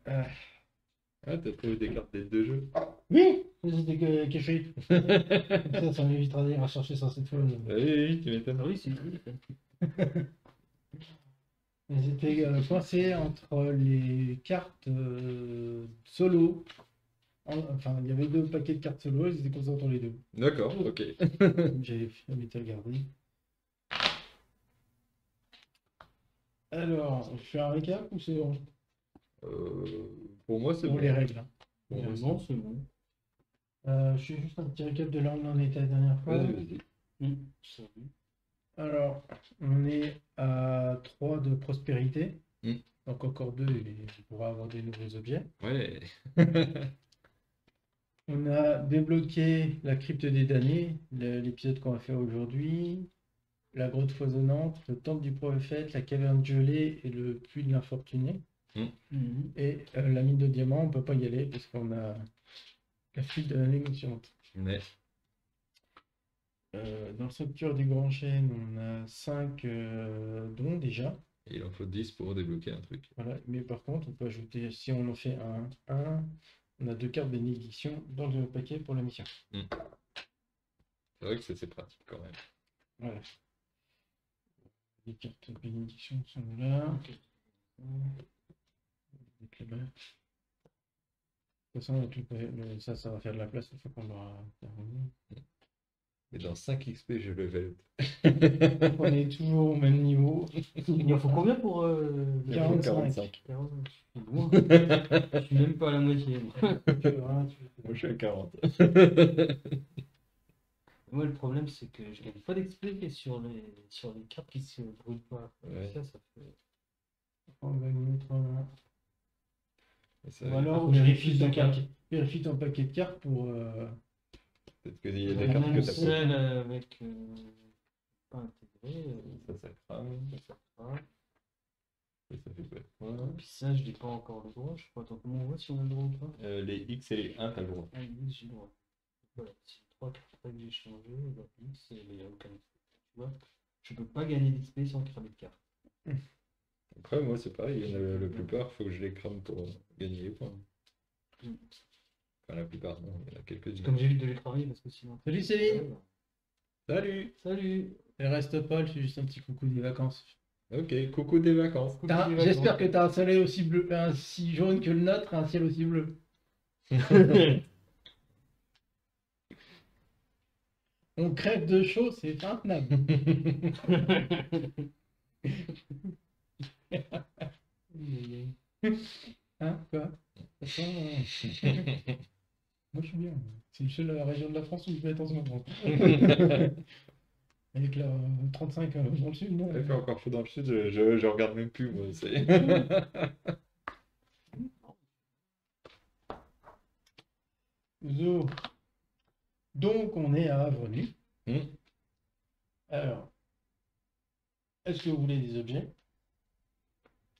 Ah, Ah, t'as trouvé des cartes des deux jeux. oui, c'était caché. Ça m'évitera d'aller chercher ça cette fois. Oui, oui, tu m'étonnes. Ah oui, c'est joli. Ils étaient coincés entre les cartes solo. Enfin, il y avait deux paquets de cartes solo, ils étaient coincés entre les deux. D'accord, ok. J'avais été regarder. Alors, je fais un récap ou c'est bon Pour moi, c'est pour bon. les règles hein. Pour moi, c'est Non, bon. c'est bon. Je fais juste un petit récap de là où on en était la dernière fois. Vas-y, vas-y. Salut. Alors, on est à 3 de prospérité. Mm. Donc encore 2 et on pourra avoir des nouveaux objets. Ouais. On a débloqué la crypte des damnés, l'épisode qu'on va faire aujourd'hui, la grotte foisonnante, le temple du prophète, la caverne gelée et le puits de l'infortuné. Et la mine de diamants, on peut pas y aller parce qu'on a la fuite de la négociante. Mais, Dans le sanctuaire du Grand Chêne, on a 5 dons déjà. il en faut 10 pour débloquer un truc. Voilà. Mais par contre, on peut ajouter, si on en fait un, on a 2 cartes bénédiction dans le paquet pour la mission. C'est vrai que c'est pratique quand même. Voilà. Les cartes bénédiction sont là. Avec les balles. De toute façon, ça va faire de la place une fois qu'on aura terminé. Et dans 5 XP, je level. On est toujours au même niveau. Il en faut combien pour Il en faut 45. 45. C'est loin. Je suis même pas à la moitié. Voilà, Moi, je suis à 40. Moi, le problème, c'est que je gagne pas d'XP sur les cartes qui se brûlent pas. Ouais. Ça fait. on va y mettre un. Et ça, Ou alors, vérifie vérifie ton paquet de cartes pour. peut-être qu'il y a La des cartes même que t'as pas. celle avec pas intégré. Ça crame. Ça fera. Et ça fait quoi? Ouais. Puis ça, je n'ai pas encore le droit. Je crois. Attends, comment on voit si on a le droit ou pas? Les X et les 1, t'as le droit. Ah, X, j'ai le droit. Voilà, c'est les 3 cartes que j'ai changées. Bah, X, et il n'y a aucun. Tu vois, je peux pas gagner d'XP sans cramer de cartes. Après, moi, c'est pareil. Il y en a la plupart, il faut que je les crame pour gagner les points. Enfin, la plupart, non, il y en a quelques-unes. Comme j'évite de les travailler parce que sinon. Salut Céline. Salut! Salut! Elle reste pas, elle fait juste un petit coucou des vacances. Ok, coucou des vacances. J'espère que t'as un soleil aussi bleu, aussi jaune que le nôtre, et un ciel aussi bleu. On crève de chaud, c'est intenable. Hein, quoi? Moi je suis bien. C'est une seule région de la France où je vais être en ce moment. Avec la 35 dans le sud, non? Il fait encore chaud dans le sud, je regarde même plus, moi. Zo. Donc on est à Avenue. Alors, est-ce que vous voulez des objets?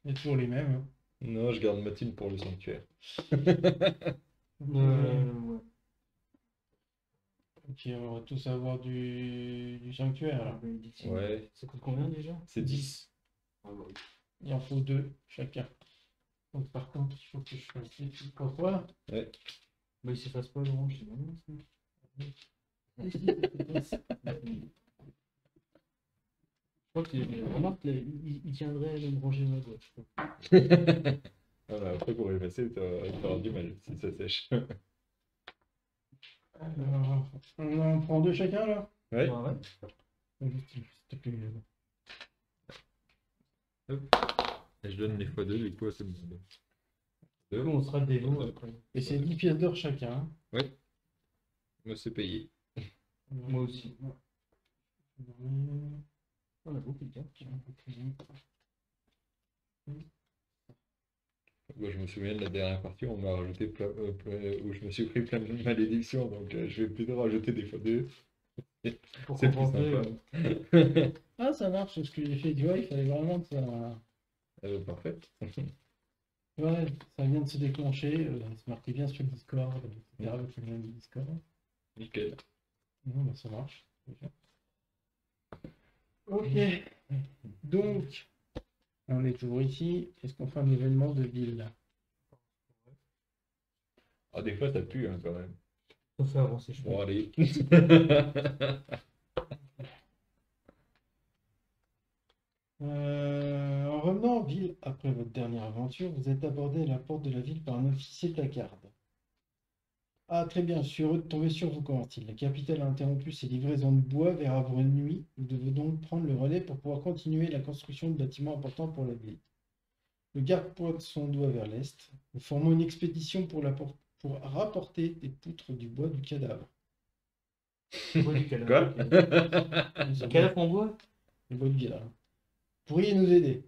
Il y a toujours les mêmes. Hein. Non, je garde Mathilde pour le sanctuaire. Ouais. Ok, on va tous avoir du sanctuaire. Alors. Ouais. Ça coûte combien déjà? C'est 10. Ah, bah oui. Il en faut 2 chacun. Donc par contre, il faut que je fasse les trucs pour toi. Ouais. Bah il s'efface pas l'orange, c'est bon ça. Je crois que remarque, il tiendrait à même ranger ma gauche. Voilà, après, pour effacer, t'auras du mal si ça sèche. Alors, on en prend 2 chacun là? Ouais. S'il te plaît. Et je donne les fois 2, du coup, c'est bon. Du coup, on sera des lots après. Et c'est 10 pièces d'or chacun. Hein. Ouais. Moi, c'est payé. Moi aussi. On a beaucoup de cartes. Moi, je me souviens de la dernière partie, on m'a rajouté où je me suis pris plein de malédictions, donc je vais plutôt rajouter des fois 2. Pour C'est plus compenser, sympa. Ah, ça marche, ce que j'ai fait. Tu vois, il fallait vraiment que ça. Parfait. Ouais, ça vient de se déclencher. C'est marqué bien sur le Discord, etc. Avec le lien du Discord. Nickel. Non, bah, ça marche. Ok. Donc, On est toujours ici. Est-ce qu'on fait un événement de ville là? Ah, des fois, ça pue hein, quand même. Faut faire avancer, je Bon, pense. allez. En revenant en ville après votre dernière aventure, vous êtes abordé à la porte de la ville par un officier de la garde. Ah, très bien, je suis heureux de tomber sur vous, commence-t-il. La capitale a interrompu ses livraisons de bois vers avant-nuit. Vous devez donc prendre le relais pour pouvoir continuer la construction de bâtiments importants pour la ville. Le garde pointe son doigt vers l'est. Nous formons une expédition pour rapporter des poutres du bois du cadavre. Bois du cadavre. Quoi? Ok. Cadavre en bois? Le bois du cadavre. Pourriez nous aider,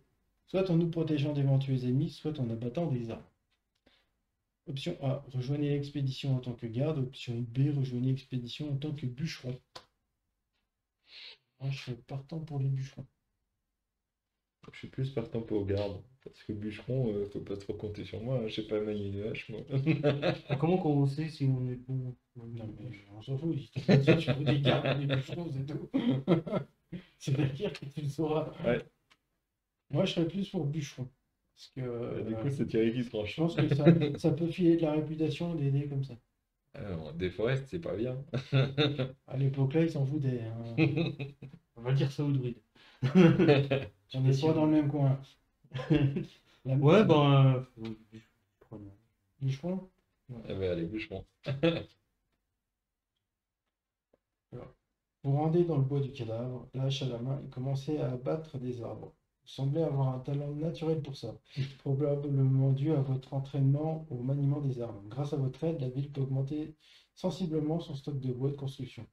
soit en nous protégeant d'éventuels ennemis, soit en abattant des armes. Option A, rejoignez l'expédition en tant que garde. Option B, rejoignez l'expédition en tant que bûcheron. Moi, je suis partant pour les bûcherons. Je suis plus partant pour garde. Parce que bûcheron, faut pas trop compter sur moi. Hein. Je sais pas manier une hache, moi. Et comment qu'on sait si on est bon? Non, mais on s'en fout. Si tu veux des gardes et des bûcherons, c'est tout. C'est-à-dire que tu le sauras. Ouais. Moi, je serais plus pour bûcheron. Parce que Du coup, c'est Thierry qui se je tranche. pense que ça peut filer de la réputation d'aider comme ça. Alors, Deforest, c'est pas bien. À l'époque-là, ils s'en foutaient. Hein. On va dire ça au druide. On n'est pas dans le même coin. Ouais, ben. Bûcheron? Eh ben, allez, bûcheron. Vous rendez dans le bois du cadavre, la hache à la main, et commencez à abattre des arbres. Vous semblez avoir un talent naturel pour ça, probablement dû à votre entraînement au maniement des armes. Grâce à votre aide, la ville peut augmenter sensiblement son stock de bois de construction.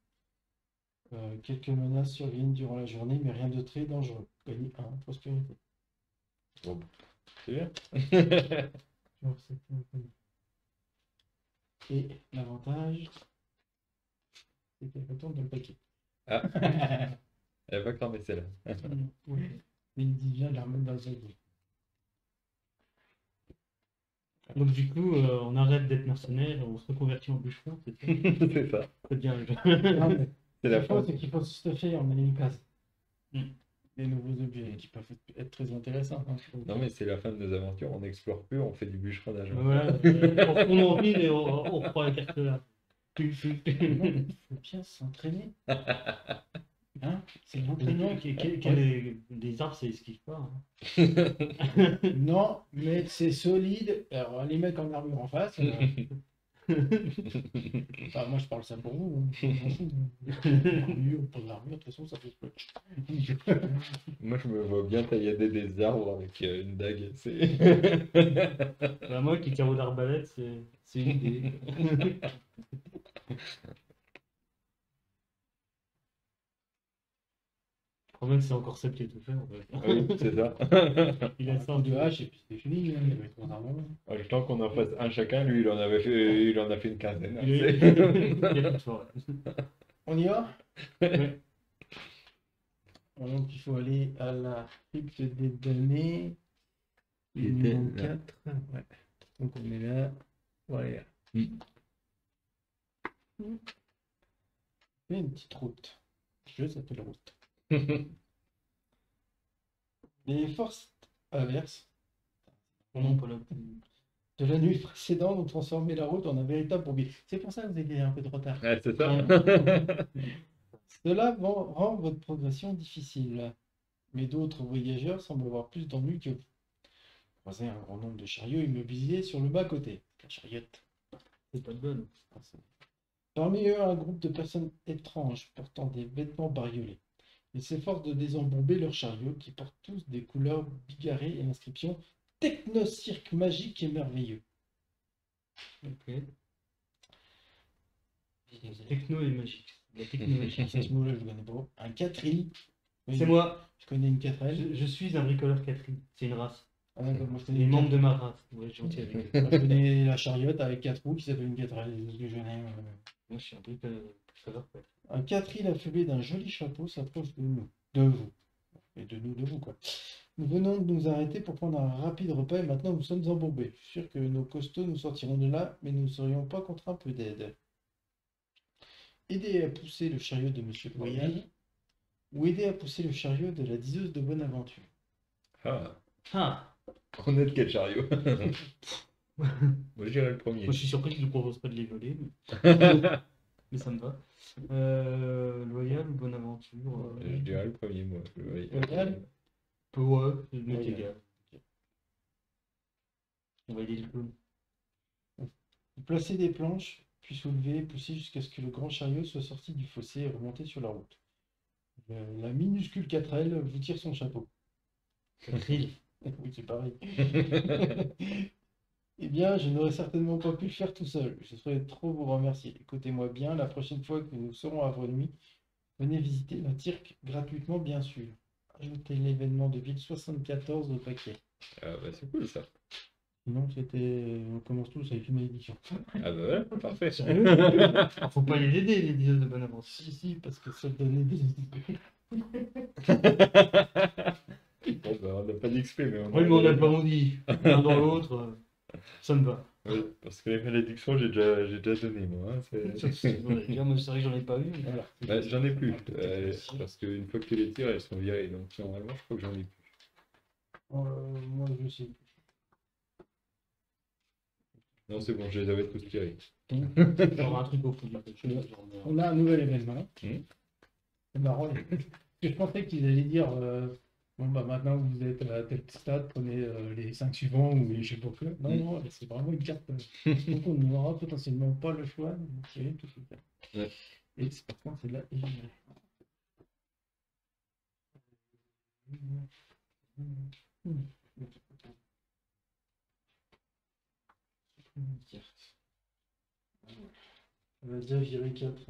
Quelques menaces surviennent durant la journée, mais rien de très dangereux. Gagnez 1 prospérité. Bon, c'est bien. Et l'avantage, c'est qu'elle retourne dans le paquet. Ah, elle va cramer celle-là. Oui. Mais il dit bien de la remettre dans le sac. Donc, du coup, on arrête d'être mercenaire et on se reconvertit en bûcheron, c'est ça? C'est ça. C'est bien. Non, mais C'est la ce qu'il faut, fin. c'est qu'il faut se stuffer en une case. Mm. Des nouveaux objets qui peuvent être très intéressants. Hein. Non, mais c'est la fin de nos aventures. On n'explore plus, on fait du bûcheronnage. Voilà, on en ville et on reprend la carte là. Il faut bien s'entraîner. Hein, c'est l'entraînement qui Des arbres, ça esquive pas. Hein. Non, mais c'est solide. Alors, les mecs en armure en face. Enfin, moi, je parle ça pour vous. L'armure, pas l'armure, de toute façon, ça fait peu. Moi, je me vois bien taillader des arbres avec une dague. C'est... Bah, moi, qui carreau d'arbalète, c'est une idée. Je crois bien que c'est encore ça qui est tout fait. En fait. Oui, c'est ça. Il a ça Un de hache et puis c'est fini. Hein, il va être dans un moment. Le temps qu'on en fasse un chacun, lui, il en a fait une quinzaine. Il y a plus de forêt. On y va? Ouais. Donc, il faut aller à la crypte des damnés. Les Numéro damnés. 4. Ouais. Donc, on est là. Voilà. Mm. On fait une petite route. Le jeu s'appelle route. Les forces adverses Non, pas là. de la nuit précédente ont transformé la route en un véritable bourbier. C'est pour ça que vous avez un peu de retard. Ouais, c'est ça. Cela rend votre progression difficile. Mais d'autres voyageurs semblent avoir plus d'ennuis que vous. Vous croisez un grand nombre de chariots immobilisés sur le bas-côté. La chariote. C'est pas de bonne. Parmi eux, un groupe de personnes étranges portant des vêtements bariolés. Ils s'efforcent de désembourber leurs chariots qui portent tous des couleurs bigarrées et l'inscription Techno-cirque magique et merveilleux. Ok. Techno et magique. La technologie. Ça, ce mot-là, je ne connais pas. Un Catril. Oui, C'est moi. Je connais une Catrel. Je suis un bricoleur Catherine. C'est une race. Ah, d'accord, moi, je C'est connais les une membres de ma race. Ouais, gentil avec. Moi, je connais la chariote avec 4 roues qui s'appelle une Catrel. C'est ce que je connais. Moi, je suis un bricoleur. Un Catril affubé d'un joli chapeau s'approche de nous. De vous. Et de nous, de vous, quoi. Nous venons de nous arrêter pour prendre un rapide repas et maintenant nous sommes embourbés. Je suis sûr que nos costauds nous sortiront de là, mais nous ne serions pas contre un peu d'aide. Aider à pousser le chariot de Monsieur Loyal ou aider à pousser le chariot de la diseuse de Bonaventure. Ah, Ah, On est de quel chariot? Moi, je dirais le premier. moi, je suis surpris que je ne propose pas de les voler, mais ça me va. Loyal ou Bonaventure? Je dirais le premier, moi. Loyal. Ouais, c'est m'est Loyal. égal. On va aider le clown. Vous placez des planches, puis soulevez, poussez jusqu'à ce que le grand chariot soit sorti du fossé et remonté sur la route. La minuscule 4L vous tire son chapeau. Catherine. Oui, c'est pareil. Eh bien, je n'aurais certainement pas pu le faire tout seul. Je souhaiterais trop vous remercier. Écoutez-moi bien, la prochaine fois que nous serons à Vrenuit, venez visiter la Tirque gratuitement, bien sûr. Ajoutez l'événement de ville 74 au paquet. Ah bah c'est cool ça. Sinon, on commence tous avec une malédiction. Ah bah voilà, parfait. Sérieux? Alors, faut pas les aider, les dieux de Bonaventure. Si, parce que ça donnait des idées. Bon bah on n'a pas d'XP mais on Oui, mais on a pas dit. L'un dans l'autre, ça me va. Oui, parce que les malédictions j'ai déjà donné moi. Hein, Ça, c'est vrai, moi, c'est vrai que j'en ai pas eu. Mais... Voilà. Bah, j'en ai plus. Parce qu'une fois que tu les tires, elles sont virées. Donc normalement je crois que j'en ai plus. Moi, je sais plus. Non c'est bon, je les avais tous tirés. Genre un truc au fond de la tête. On a un nouvel événement. Hmm. C'est marrant. Je pensais qu'ils allaient dire bon, bah maintenant vous êtes à tel stade, prenez les 5 suivants ou je sais pas quoi. Non, non, là, c'est vraiment une carte. Donc on n'aura potentiellement pas le choix. Donc, tout ce faire. Ouais. Et par contre, c'est là. Une carte. On va déjà virer 4.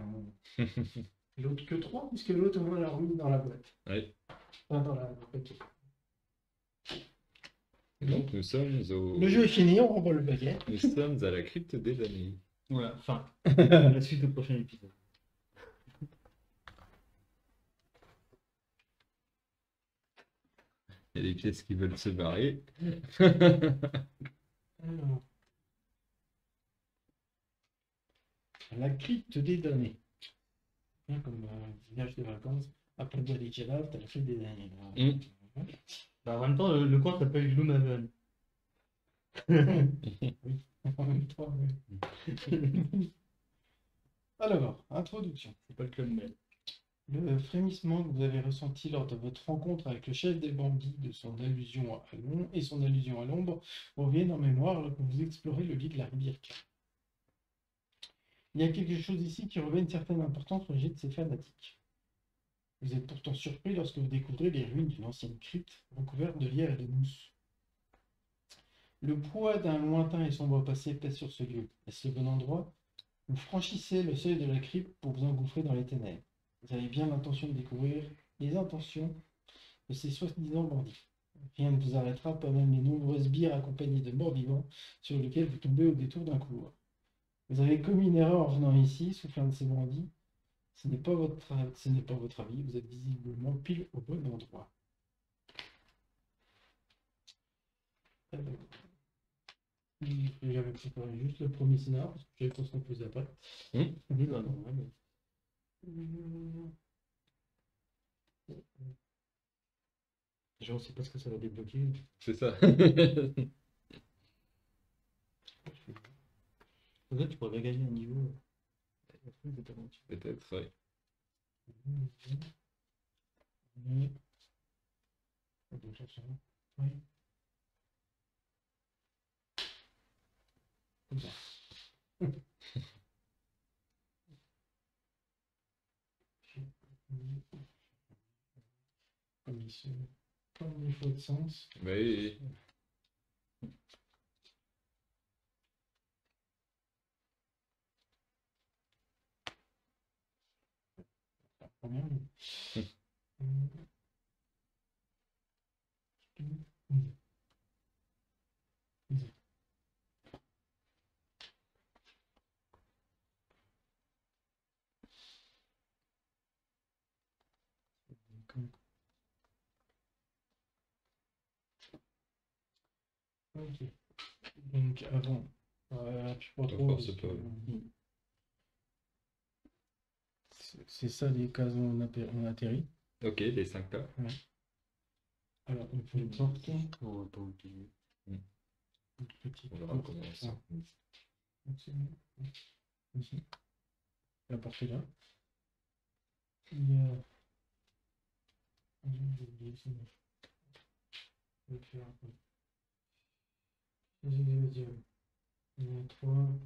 L'autre que 3, puisque l'autre, on l'a remis dans la boîte. Oui. Enfin, dans la paquet. Donc nous sommes au. Le jeu est fini, on renvoie le paquet. Nous sommes à la crypte des damnés. Voilà, fin. La suite au prochain épisode. Il y a des pièces qui veulent se barrer. Alors. La crypte des damnés. Bien comme village de vacances. Après le bois des cadavres, t'as la crypte des damnés. Bah, en même temps, le coin s'appelle Gloomhaven. Oui, en même temps, oui. Alors, introduction. C'est pas le club Med. Le frémissement que vous avez ressenti lors de votre rencontre avec le chef des bandits de son allusion à l'ombre reviennent en mémoire lorsque vous explorez le lit de la rivière Claire. Il y a quelque chose ici qui revêt une certaine importance au jet de ces fanatiques. Vous êtes pourtant surpris lorsque vous découvrez les ruines d'une ancienne crypte recouverte de lierre et de mousse. Le poids d'un lointain et sombre passé pèse sur ce lieu. Est-ce le bon endroit? Vous franchissez le seuil de la crypte pour vous engouffrer dans les ténèbres. Vous avez bien l'intention de découvrir les intentions de ces soi-disant bandits. Rien ne vous arrêtera, pas même les nombreuses bières accompagnées de morts vivants sur lesquels vous tombez au détour d'un couloir. Vous avez commis une erreur en venant ici, sous l'un de ces bandits. Ce n'est pas votre avis, vous êtes visiblement pile au bon endroit. J'avais préparé juste le premier scénario, parce que j'avais pas ce qu'on faisait après. Oui, bah non, ouais, déjà, on sait pas ce que ça va débloquer. C'est ça. Peut-être tu pourrais gagner un niveau. Peut-être, oui. Oui. Comme ça. Comme il faut de sens. Bah oui, oui. Ok. Donc avant, je sais pas trop. Encore, c'est pas. C'est ça les cases où on atterrit. Ok, les 5 là. Ouais. Alors, il faut une porte. On va pas oublier. Une petite On verra porte. comment ça. Ici. La porte est là. Il y a. J'ai oublié, c'est bon. Je vais faire. J'ai des médiums. Il y en a 3.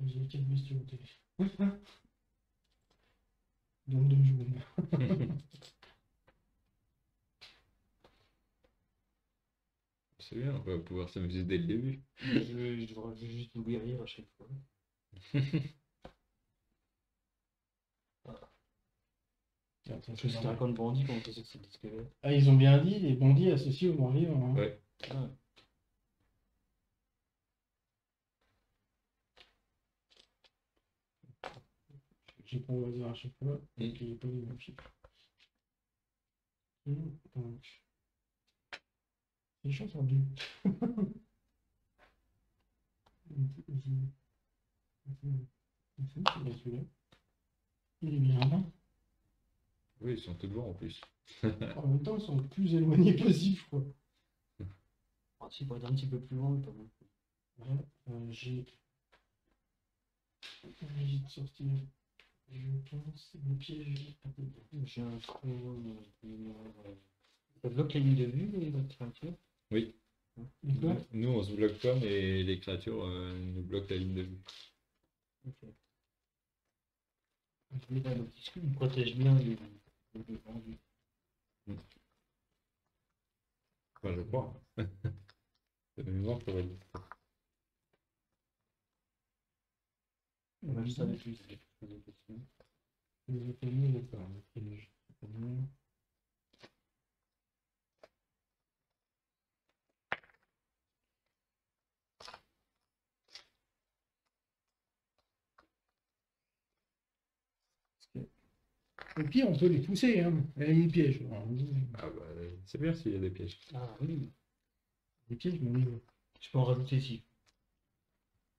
J'ai 4 bestiaux au téléphone. Donc 2 jaunes. C'est bien, on va pouvoir s'amuser dès le début. Je devrais juste nous guérir à chaque fois. Parce que c'était un camp de bandits, comment tu sais que c'est des squelettes? Ah, ils ont bien dit, les bandits associés aux morts vivants. Hein. Ouais. Ah. J'ai pas au hasard à chaque fois, donc il n'y a pas les mêmes chiffres. Donc. Les gens sont deux. Il est bien là. Oui, ils sont tous devant en plus. En même temps, ils sont le plus éloignés possible, je crois. Ah, si, pour être un petit peu plus loin, pas mal. Voilà, j'ai de sortir. Je pense le piège. J'ai un trou. Ça bloque la ligne de vue, les créatures? Oui. De quoi? Nous, on se bloque pas, mais les créatures nous bloquent la ligne de vue. Ok. Il me protège bien les bandits. Enfin, je crois. De mémoire, ça va être. Je savais plus, je posais des questions. Les étonner, d'accord. Le piège. Au pire, on peut les pousser, hein. Et les pièges. Ah bah, c'est bien s'il y a des pièges. Ah oui. Les pièges, mais oui. Je peux en rajouter ici.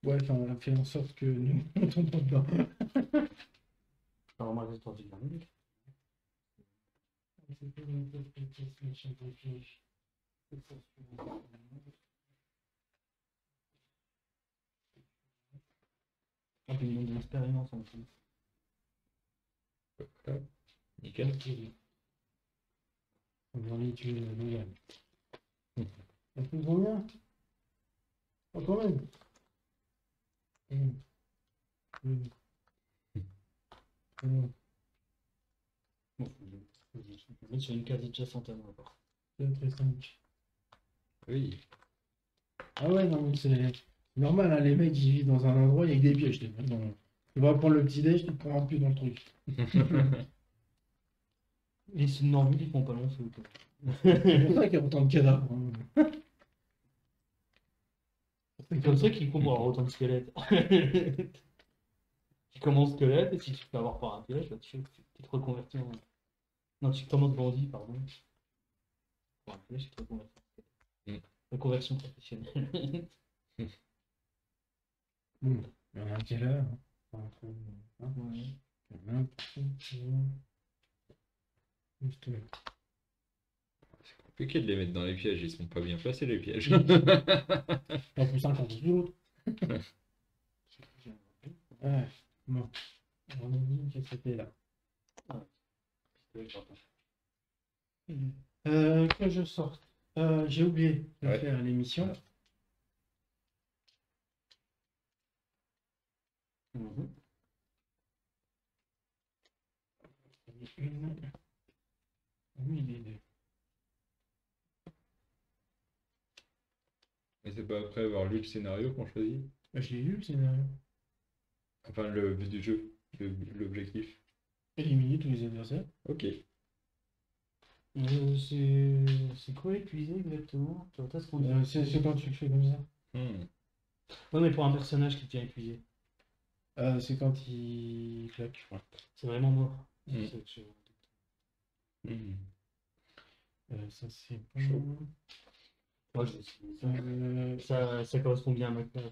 Ouais, enfin, on a fait en sorte que nous, on tombe pas dedans. Alors, moi, j'ai 3 minutes. Ah, puis il manque de l'expérience en plus. Voilà. Nickel. On va aller tuer le Logan. Ça fait combien? Oh, quand même. Bon, je vais mettre sur une case adjacente à moi. 4 et 5. Oui. Ah ouais, non, mais c'est normal, hein, les mecs, ils vivent dans un endroit, il y a que des pièges. Tu vas prendre le petit déj, tu te prends plus dans le truc. Les somnambules, ils font pas long feu. C'est pour ça qu'il y a autant de cadavres. Hein. C'est comme ça qu'ils font pour avoir autant de squelettes. Tu commences squelette et si tu te fais avoir par un piège, bah, tu te reconvertis en. Non, tu commences bandit, pardon. Par un piège, tu te reconvertis en squelette. Reconversion professionnelle. Bon, il y en a un qui est là. Hein. Ouais. Il y en a un qui est là. Juste là. C'est compliqué de les mettre dans les pièges, ils sont pas bien placés les pièges. En plus, un contre l'autre. Ouais, bon. On a dit que c'était là. Que je sorte. J'ai oublié de Ouais. faire l'émission. Oui, les deux. Mais c'est pas après avoir lu le scénario qu'on choisit. Je l'ai lu le scénario. Enfin, le but du jeu, l'objectif. Éliminer tous les adversaires. Ok. C'est quoi épuisé exactement? C'est quand tu le fais comme ça. Ouais, mais pour un personnage qui devient épuisé. C'est quand il claque, je crois. C'est vraiment mort. Mm. C'est ça que Ça, c'est Chaud. bon. Moi, ça correspond bien à ma classe.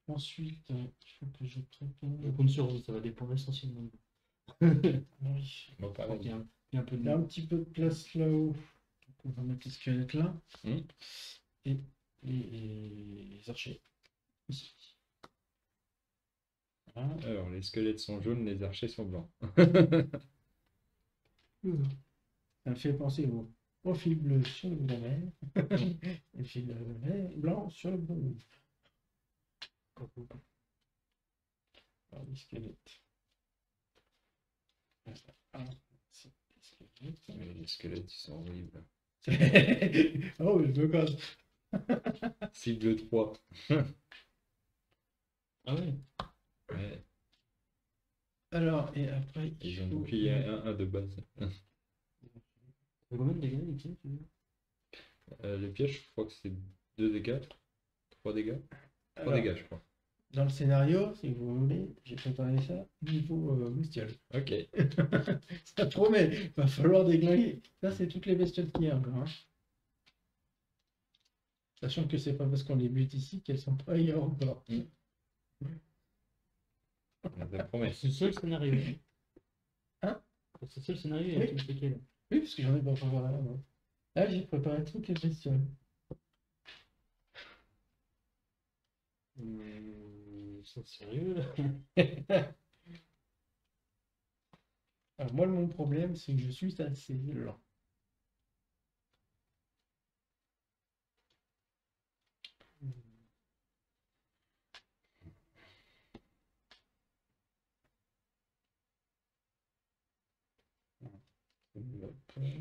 Ensuite, il faut que je prépare. Je compte sur vous, ça va dépendre essentiellement de vous. Oui. Bon, Je crois qu'il y a Il y a un peu Il de y a un petit peu de place là-haut. Donc on va mettre les squelettes là. Et les archers. Ici. Voilà. Alors, les squelettes sont jaunes, les archers sont blancs. Ça me fait penser au fil bleu sur le grenelle et fil blanc sur le bleu. Alors, les squelettes. Ah, c'est des squelettes. Mais les squelettes, ils sont horribles. Oh, je me casse. Cible 3. Ah ouais. Ouais. Alors, et après, Ils ont un bouclier 1 de base. Ça fait combien de dégâts, les pieds, tu veux? Les pièges, je crois que c'est 2 dégâts. 3 dégâts. 3 Alors, dégâts, je crois. dans le scénario, si vous voulez, j'ai préparé ça niveau bestiole. Ok. Ça promet, va falloir déglinguer. Ça, c'est toutes les bestioles qu'il y a encore. Hein. Sachant que c'est pas parce qu'on les bute ici qu'elles sont pas ailleurs encore. Ça promet. C'est le seul scénario. Hein? C'est le seul scénario, il y a Oui. tout lequel. Oui, parce que j'en ai pas préparé avant. Là, j'ai préparé toutes les bestioles. C'est sérieux là. Alors, moi, mon problème, c'est que je suis assez lent.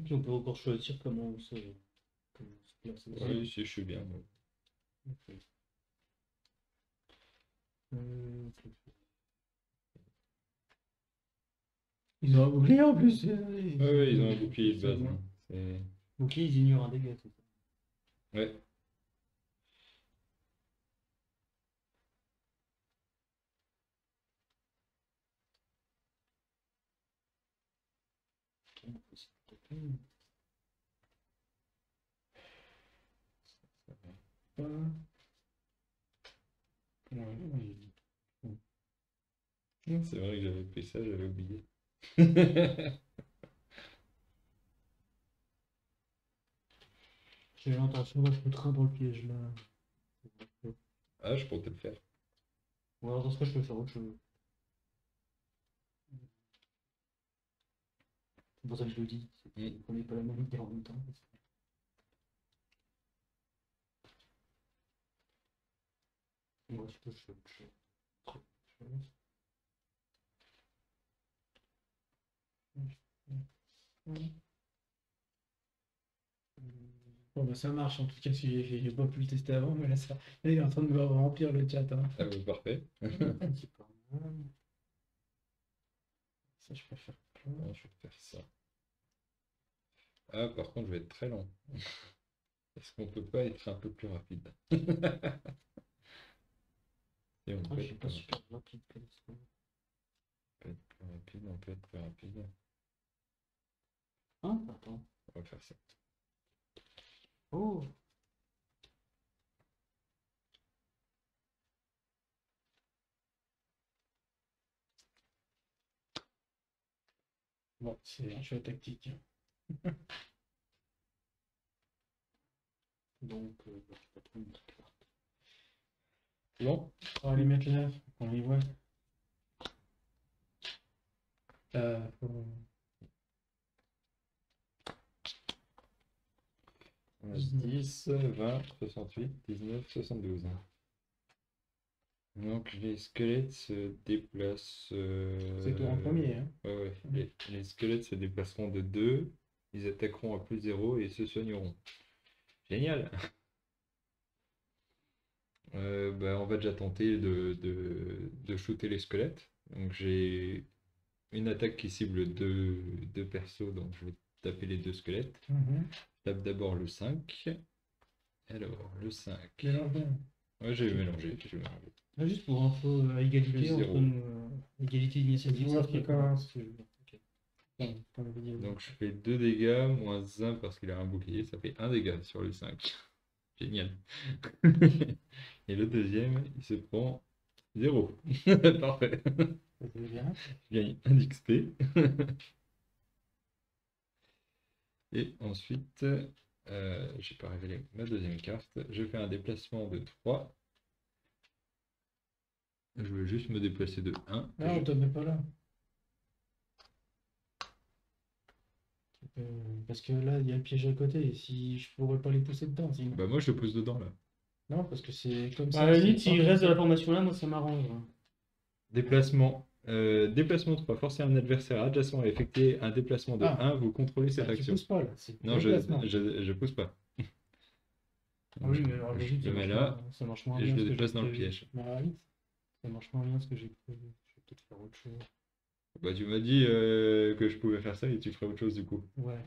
Puis on peut encore choisir comment on se place. Oui, si je suis bien. Moi. Ok. Ils ont un bouclier en plus. Ouais, ils ont un bouclier de base. Hein. C'est- Donc ils ignorent un dégât, c'est ça. Ouais. C'est vrai que j'avais pris ça, j'avais oublié. J'ai l'intention de foutre un dans le piège là. Ah, je comptais le faire. Ou alors dans ce cas je peux faire autre chose. C'est pour ça que je le dis. On n'est pas la même idée en même temps. Moi je peux faire autre chose. Bon, bah, ça marche en tout cas, si j'ai pas pu le tester avant, mais là, là, il est en train de me remplir le chat. Hein. Ah, bah, parfait. C'est pas mal. Ça, je préfère. Ah, je vais faire ça. Ah, par contre, je vais être très long. Est-ce qu'on peut pas être un peu plus rapide? Et on Ah, peut je suis être pas plus super rapide comme ça. rapide, on peut être plus rapide. Hein? Attends. On va faire ça. Oh! Bon, c'est un choix tactique. Donc, je vais pas trop une carte. Bon, on va les mettre là, on les voit. Faut- 10, 20, 68, 19, 72. Donc les squelettes se déplacent. C'est toi en premier. Hein. Ouais. Les squelettes se déplaceront de 2, ils attaqueront à plus 0 et se soigneront. Génial! On va déjà tenter de shooter les squelettes. Donc j'ai une attaque qui cible deux persos, donc je vais taper les 2 squelettes. Mhm. Je tape d'abord le 5. Alors, le 5. Mélange bien. Ouais, j'ai mélangé. Là, juste pour info, égalité Plus entre zéro. nous, égalité d'initiative. Joueur ça qui fait- commence. Ok. Bon, dans la vidéo. Donc je fais 2 dégâts, moins 1 parce qu'il a un bouclier, ça fait 1 dégât sur le 5. Génial. Et le deuxième, il se prend 0. Parfait. Ça fait bien. Je gagne 1 d'XP. Et ensuite, j'ai pas révélé ma deuxième carte. Je fais un déplacement de 3. Je veux juste me déplacer de 1. Non, on te met pas là. Parce que là, il y a le piège à côté. Et si je pourrais pas les pousser dedans, sinon. Bah moi je le pose dedans là. Non, parce que c'est comme À ça. la c'est limite, pas s'il comme reste de ça. la formation là, moi ça m'arrange. Déplacement. Déplacement 3. Forcer un adversaire adjacent à effectuer un déplacement de Ah. 1. Vous contrôlez cette Bah, tu action. pousses pas là. C'est Non, le je déplacement. pousse pas. Ah oui, mais alors, Je logique, le mets là ça marche moins et bien je ce le que j'ai déplace dans le prévu. piège. Bah, vite. Ça marche moins bien ce que j'ai prévu. Je vais peut-être faire autre chose. Bah tu m'as dit que je pouvais faire ça et tu ferais autre chose du coup. Ouais.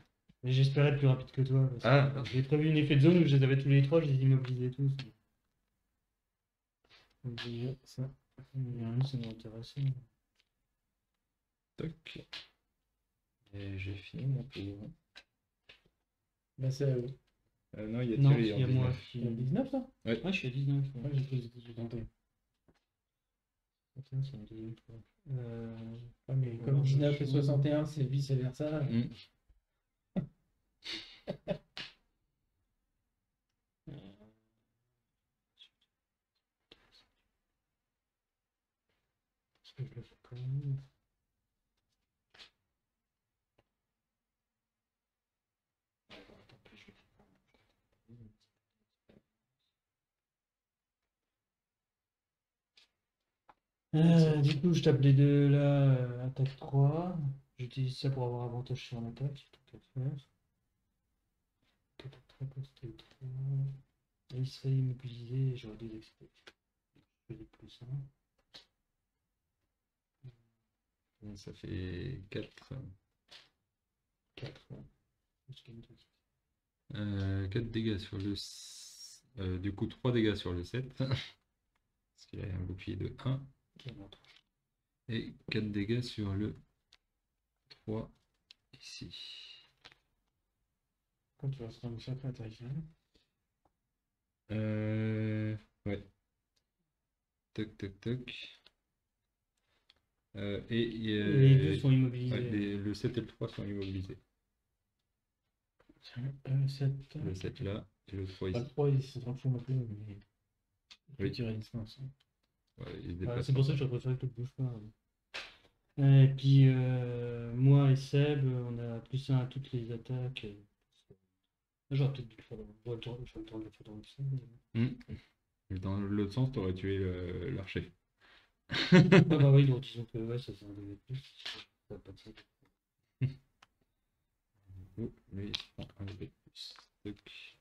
Mais j'espérais être plus rapide que toi. Parce Ah. que j'ai prévu une effet de zone où je les avais tous les trois, je les immobilisais tous. Donc, déjà, ça. Ça m'intéresse. Toc. Et j'ai fini mon tour. Bah, c'est à eux. Non, il y a Non, Thierry en il y a moi 19. qui. Il y a 19 là? Ouais. Ouais, je suis à 19. Ouais, j'ai cru que c'était tenté. Attends, c'est une deuxième fois. Ouais, mais comme Alors, 19 je et joue. 61, c'est vice versa. Mm. Est-ce que je le fais quand même? Du coup, je tape les deux là, attaque 3. J'utilise ça pour avoir avantage sur l'attaque, tant qu'à faire. Attaque 3, poste 3. Et il serait immobilisé et j'aurais des XP. Je fais plus 1. Ça fait 4. 4, ouais. 4 dégâts sur le... du coup 3 dégâts sur le 7. Parce qu'il a un bouclier de 1. Et 4 dégâts sur le 3 ici. Quand tu vas se rendre sacré attaque. Ouais. Toc toc toc. Les deux sont immobilisés. Ouais, le 7 et le 3 sont immobilisés. Tiens, 7. Le 7 là et le 3 Pas ici. le 3, il se transforme un peu, mais il peut Oui. tirer une distance. Ouais, il se Ouais, déplace. c'est pour ça que je préfère que tu bouges pas. Et puis, moi et Seb, on a plus 1 à toutes les attaques. J'aurais peut-être dû le faire dans le temps de le faire dans le Seb. Dans l'autre sens, t'aurais tué l'archer. Ah bah oui, donc disons que ouais, ça c'est un de plus. Ça va pas de sens. Oh, lui, il se prend un de plus. Toc.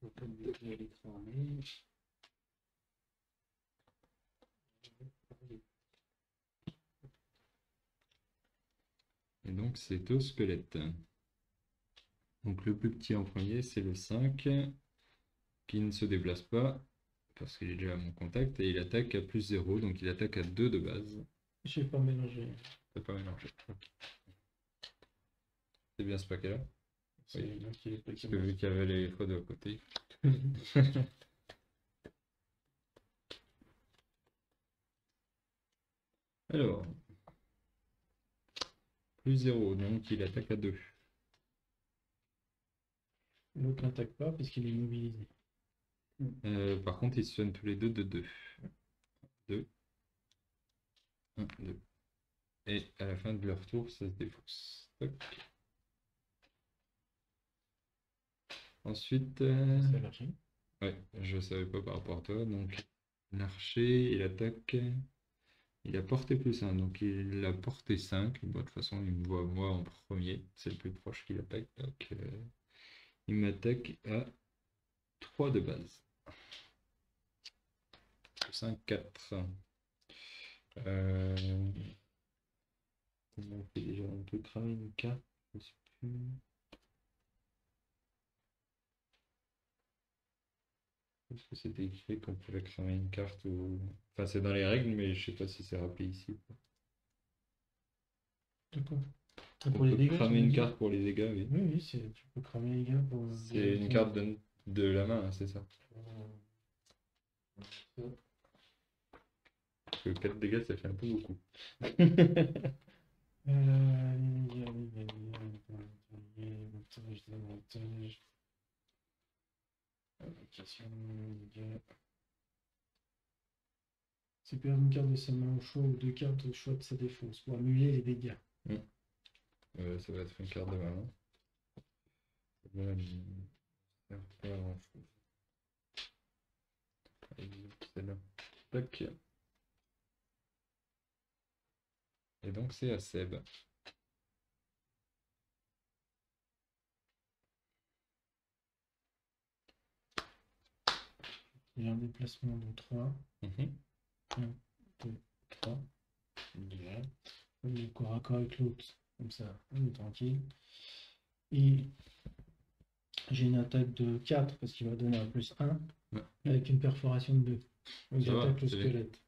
Faut pas oublier qu'il y a les armées. Et donc, c'est au squelette. Donc, le plus petit en premier, c'est le 5, qui ne se déplace pas, parce qu'il est déjà à mon contact, et il attaque à plus 0, donc il attaque à 2 de base. Je vais pas mélanger. C'est pas mélangé. Ok. C'est bien ce paquet-là. C'est Oui. donc il est pas Parce que vu qu'il y avait les fois de côté. Alors, plus 0, donc il attaque à 2. L'autre n'attaque pas puisqu'il est immobilisé. Par contre, ils se soignent tous les deux de 2. 2. 1, 2. Et à la fin de leur tour, ça se défausse. Toc. Ensuite, C'est l'archer. ouais, je savais pas par rapport à toi. Donc, l'archer, il attaque. Il a porté plus 1, donc il a porté 5. Bon, de toute façon, il me voit moi en premier. C'est le plus proche qu'il attaque. Donc, il m'attaque à 3 de base. 5, 4. On fait déjà, on peut cramer une carte. Je sais plus. Est-ce que c'était écrit qu'on pouvait cramer une carte ou... Enfin, c'est dans les règles, mais je sais pas si c'est rappelé ici. De quoi? On Pour les peut dégâts, cramer tu veux une dire? carte pour les dégâts, oui. Oui, oui, tu peux cramer les gars pour. C'est une carte de la main, hein, c'est ça. Parce que 4 dégâts, ça fait un peu beaucoup. C'est perdre une carte de sa main au choix ou 2 cartes au choix de sa défense pour annuler les dégâts. Ça va être une carte de main. Ça va lui faire pas grand-chose. C'est là. Tac. Et donc c'est à Seb. Il y a un déplacement de 3. 1, 2, 3. Déjà. Il est corps à corps avec l'autre. Comme ça, on est tranquille. Et j'ai une attaque de 4 parce qu'il va donner un plus 1. Ouais. Avec une perforation de 2. Donc Ça va, j'attaque le c'est squelette.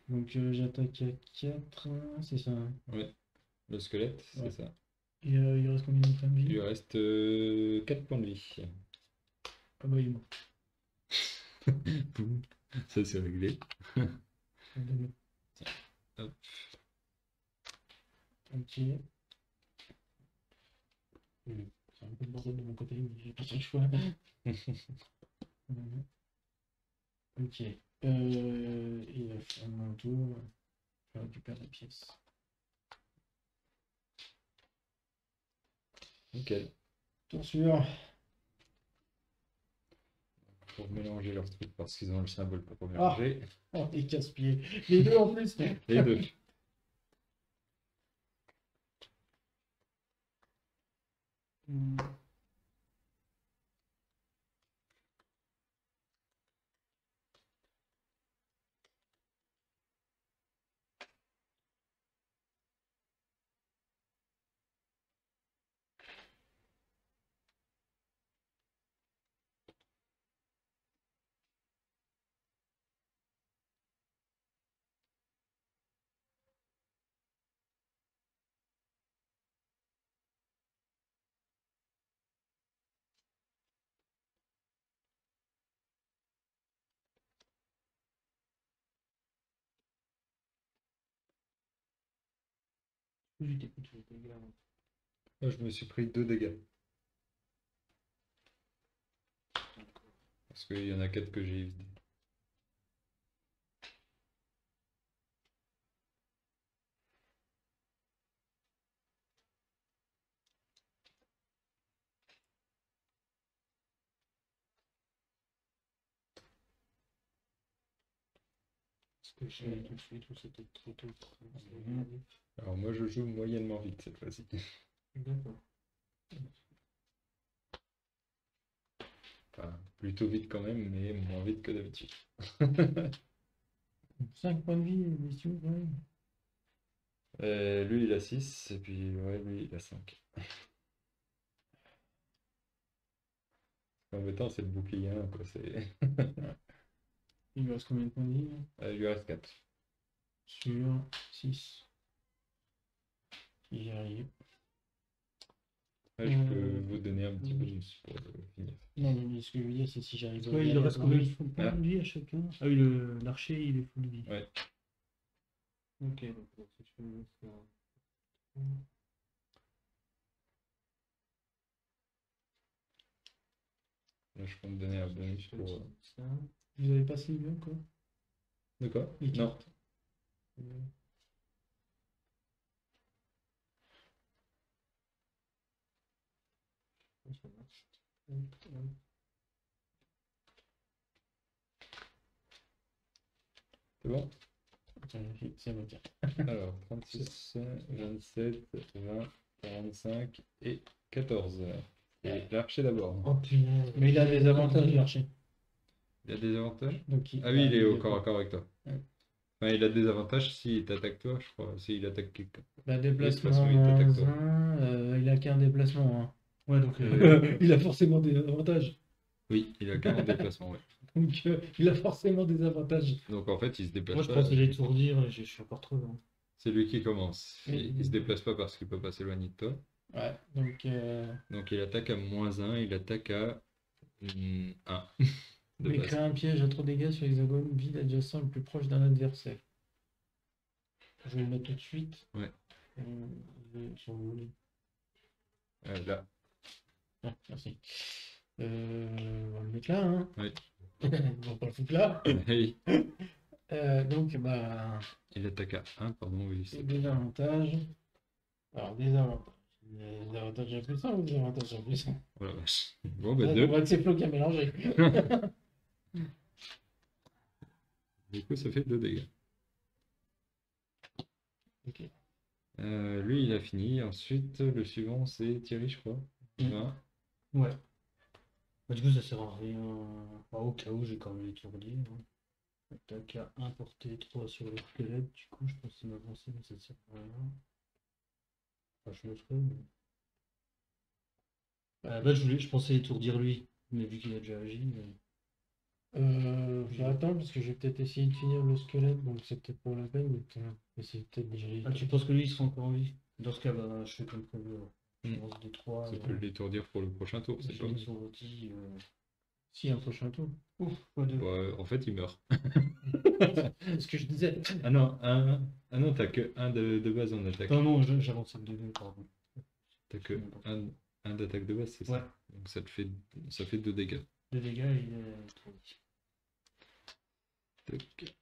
Donc j'attaque à 4, c'est ça. Ouais. Le squelette, c'est Ouais. ça. Et il reste combien de points de Il vie? lui reste 4 points de vie. Ah bah il est mort. Boum. Ça c'est réglé. Hop. Ok. C'est un peu le bordel de mon côté, mais j'ai pas trop le choix. Ok. Il va faire mon tour. Je récupère la pièce. Nickel. Tour suivant. Pour mélanger leurs trucs parce qu'ils ont le symbole pour mélanger. Oh, et casse-pieds. Les deux en plus. Les deux. Moi, je me suis pris 2 dégâts. Parce qu'il y en a 4 que j'ai évité. Alors moi je joue moyennement vite cette fois-ci. D'accord. Enfin, plutôt vite quand même, mais moins vite que d'habitude. 5 points de vie, messieurs, quand même. Lui il a 6, et puis ouais, lui il a 5. Embêtant, c'est le bouclier 1, quoi. Il lui reste combien de points de vie? Il lui reste 4. Sur 6. Si j'y arrive. Ouais, je peux vous donner un petit bonus pour finir. Non, mais ce que je veux dire, c'est si j'arrive Ouais, il reste combien de points Ah. de vie à chacun? Ah oui, l'archer, il est full de vie. Ouais. Ok, donc si je fais ça. Là, je peux me donner un bonus pour. Ça. Vous avez passé le quoi? De quoi? Les Non. cartes. Ça marche. C'est bon? C'est bon, tiens. Alors, 36, 27, 20, 45 et 14. Et l'archer d'abord. Oh punaise. Mais il a des avantages, l'archer. Il a des avantages? Donc, Ah oui, il est au corps à corps avec toi. Ouais. Enfin, il a des avantages s'il t'attaque toi, je crois. S'il attaque quelqu'un. Bah, déplacement, Déplacement, il t'attaque toi. 1, il a qu'un déplacement. Hein. Ouais, donc. Il a forcément des avantages. Oui, il a 40 déplacements, ouais. Donc, il a forcément des avantages. Donc en fait, il se déplace Moi, je pas. pense que j'allais tout redire, je suis encore trop loin. C'est lui qui commence. Oui. Il se déplace pas parce qu'il peut pas s'éloigner de toi. Ouais, donc. Donc il attaque à -1, il attaque à 1. de Mais base. créer un piège à 3 dégâts sur l'hexagone vide adjacent le plus proche d'un adversaire. Je le note tout de suite. Ouais. Sur le volet. Là. Ah, merci. On va le mettre là, hein. Oui. On va pas le foutre là. Hey. Donc, bah, Il attaque à 1, pardon, oui. c'est des avantages. Alors, des avantages. Des avantages à plus 1 ou des avantages à plus 1? Oh la vache. Bon, bah On 2. voit que c'est Flo qui a mélangé. Du coup, ça fait 2 dégâts. Ok. Lui, il a fini. Ensuite, le suivant, c'est Thierry, je crois. 20. Ouais. Bah, du coup, ça sert à rien. Bah, au cas où, j'ai quand même l'étourdi. Attaque à 1 portée 3 sur le squelette. Du coup, je pense que c'est m'avancer, mais ça sert à rien. Enfin, je le ferai. Mais... bah, je pensais étourdir lui, mais vu qu'il a déjà agi. Je vais attendre parce que je vais peut-être essayer de finir le squelette, donc c'est peut-être pour la peine. Mais c'est peut-être déjà. Ah, tu penses que lui, il sera encore en vie? Dans ce cas, bah, je fais comme prévu. Je Mm. lance des 3. Ça peut l'étourdir pour le prochain tour, c'est pas. Son outil. Si, un prochain tour. Ouf, pas 2. Ouais, en fait, il meurt. C'est ce que je disais. Ah non, t'as que 1 de base en attaque. Non, j'avance avec 2, pardon. T'as que 1 d'attaque de base, c'est ça? Ouais. Donc ça fait 2 dégâts. 2 dégâts, il est trop vite. Tac.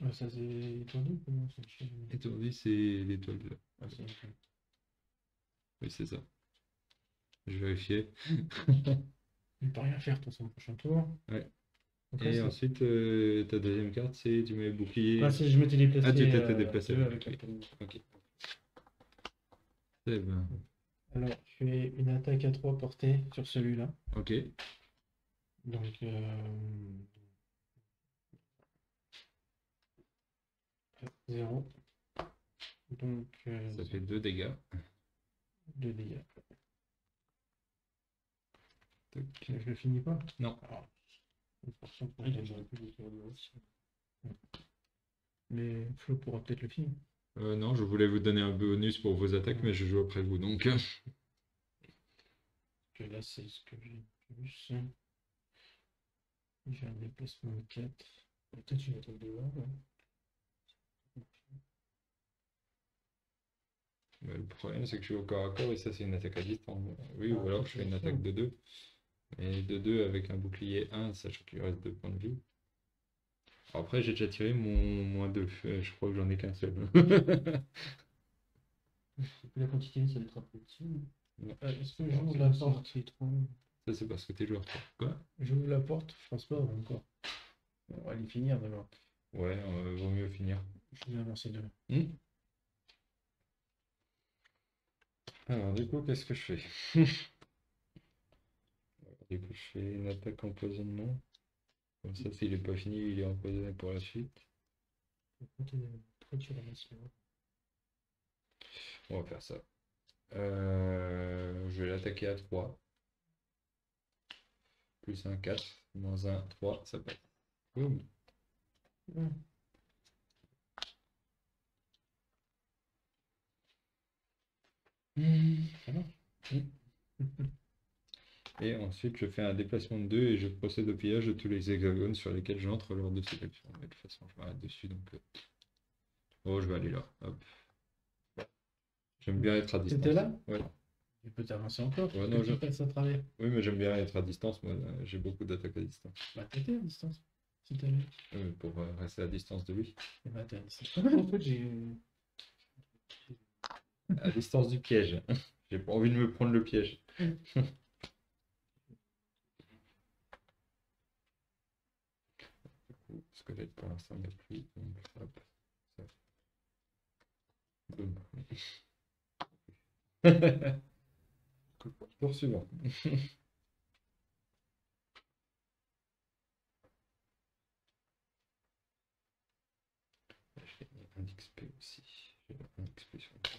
Ah, ça c'est étourdi comment ça marche? Étourdi, c'est l'étoile de là. Ah, c'est ok. Oui, c'est ça. Je vérifiais. Il peut rien faire, de toute façon, prochain tour. Ouais. Donc, Et là, ensuite, ta deuxième carte, c'est tu mets bouclier. Ah, si je m'étais déplacé. Ah, tu t'étais déplacé. 2 avec Ok. la poignée. Ok. C'est bien. alors, je fais une attaque à 3 portées sur celui-là. Ok. Donc, 0. Donc, Ça fait 2 dégâts. 2 dégâts. Tac. Je le finis pas? Non. Alors, une portion pour Ah, les- j'aurais pu l'étourdir aussi. Mais Flo pourra peut-être le finir. Non, je voulais vous donner un bonus pour vos attaques, mais je joue après vous, donc. Que là, c'est ce que j'ai plus. J'ai un déplacement de 4. Peut-être une attaque de là. Mais le problème, c'est que je suis au corps à corps et ça, c'est une attaque à distance. Oui, Ah, ou alors ça, je fais c'est une ça. attaque de 2. Et de 2 avec un bouclier 1, sachant qu'il reste 2 points de vie. Alors après, j'ai déjà tiré mon moins 2. Je crois que j'en ai qu'un seul. La quantité, ça va être un peu dessus. Est-ce que j'ouvre la porte? Ça, c'est parce que t'es joueur. Quoi? J'ouvre la porte? Je pense pas encore. On va les finir d'abord. Ouais, vaut mieux finir. Je vais avancer de là. Alors, du coup, qu'est-ce que je fais? Du coup, je fais une attaque empoisonnement. Comme ça, s'il est pas fini, il est empoisonné pour la suite. On va faire ça. Je vais l'attaquer à 3. Plus un 4, moins un 3, ça passe. Boum. Ça va. Et ensuite, je fais un déplacement de 2 et je procède au pillage de tous les hexagones sur lesquels j'entre lors de cette action. Mais de toute façon, je m'arrête dessus, donc... Oh, je vais aller là. Hop. J'aime bien être à distance. T'étais là? Ouais. Tu peux t'avancer encore. Ouais, que non, tu passes à travers. Oui, mais j'aime bien être à distance. Moi, j'ai beaucoup d'attaques à distance. Bah, t'étais à distance. Si t'avais. Pour rester à distance de lui. Et bah, t'es à distance. En fait, j'ai. À distance du piège. J'ai pas envie de me prendre le piège. Squelette pour l'instant, il n'y a plus. Donc, hop. Ça. Boum. Tour suivant. J'ai gagné un XP aussi. J'ai un XP sur le chat.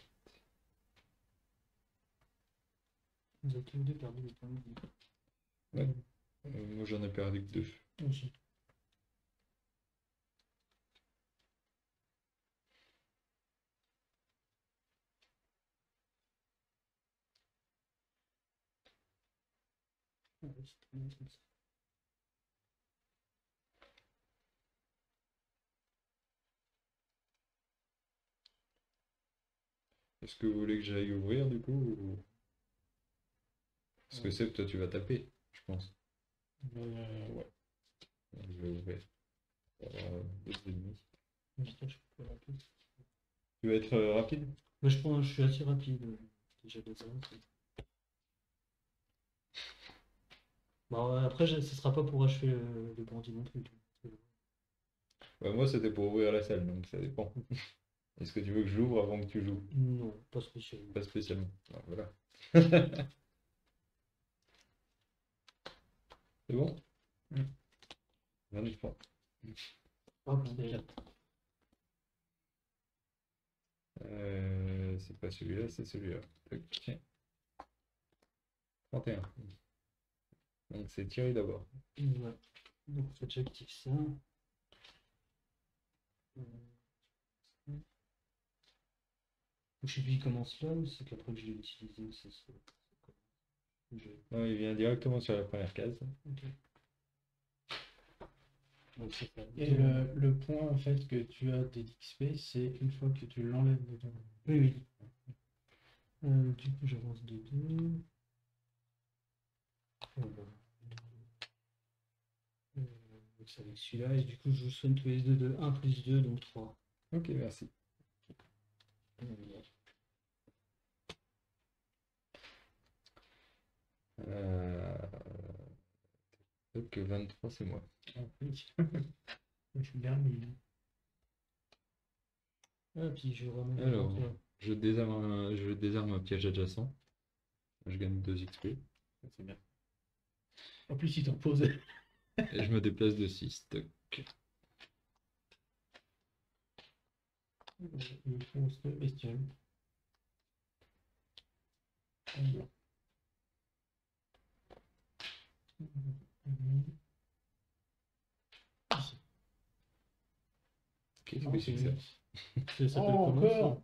Vous avez tous les deux perdu les points de vie. Ouais. Moi j'en ai perdu que 2. Aussi. Est-ce que vous voulez que j'aille ouvrir du coup Parce que Seb, toi tu vas taper, je pense. Ouais. Je vais ouvrir. Deux ennemis. Putain, je suis plus rapide. Tu vas être rapide? Moi, je pense que je suis assez rapide. Déjà des autres. Bon, après, ce sera pas pour achever le bandit non plus. Bah, moi c'était pour ouvrir la salle, donc ça dépend. Est-ce que tu veux que je l'ouvre avant que tu joues? Non, pas spécialement. Pas spécialement. Ah, voilà. C'est bon? 23. Hop, C'est pas celui-là, c'est celui-là. Tac. 31. Donc c'est Thierry d'abord. ouais. Donc, faut que j'active ça. Je sais plus il commence là, ou c'est qu'après que je l'ai utilisé, c'est ça. Non, il vient directement sur la première case. Ok. Donc, c'est ça. Et le point en fait que tu as d'XP, c'est une fois que tu l'enlèves de ton. Oui, oui. Du coup, j'avance de 2. Donc, c'est avec celui-là, et du coup, je vous soigne tous les deux de 1 plus 2, donc 3. Ok, merci. Donc 23, c'est moi. Ah, oui. Je suis dernier. Ah, puis je ramène Alors, l'inventaire. je désarme un piège adjacent. Je gagne 2 XP. C'est bien. En plus, il t'en posait. Et je me déplace de 6. Toc. Une fonce bestiole. Alors. Qu'est-ce que c'est que ça? Ça s'appelle Oh, comment, ça? encore!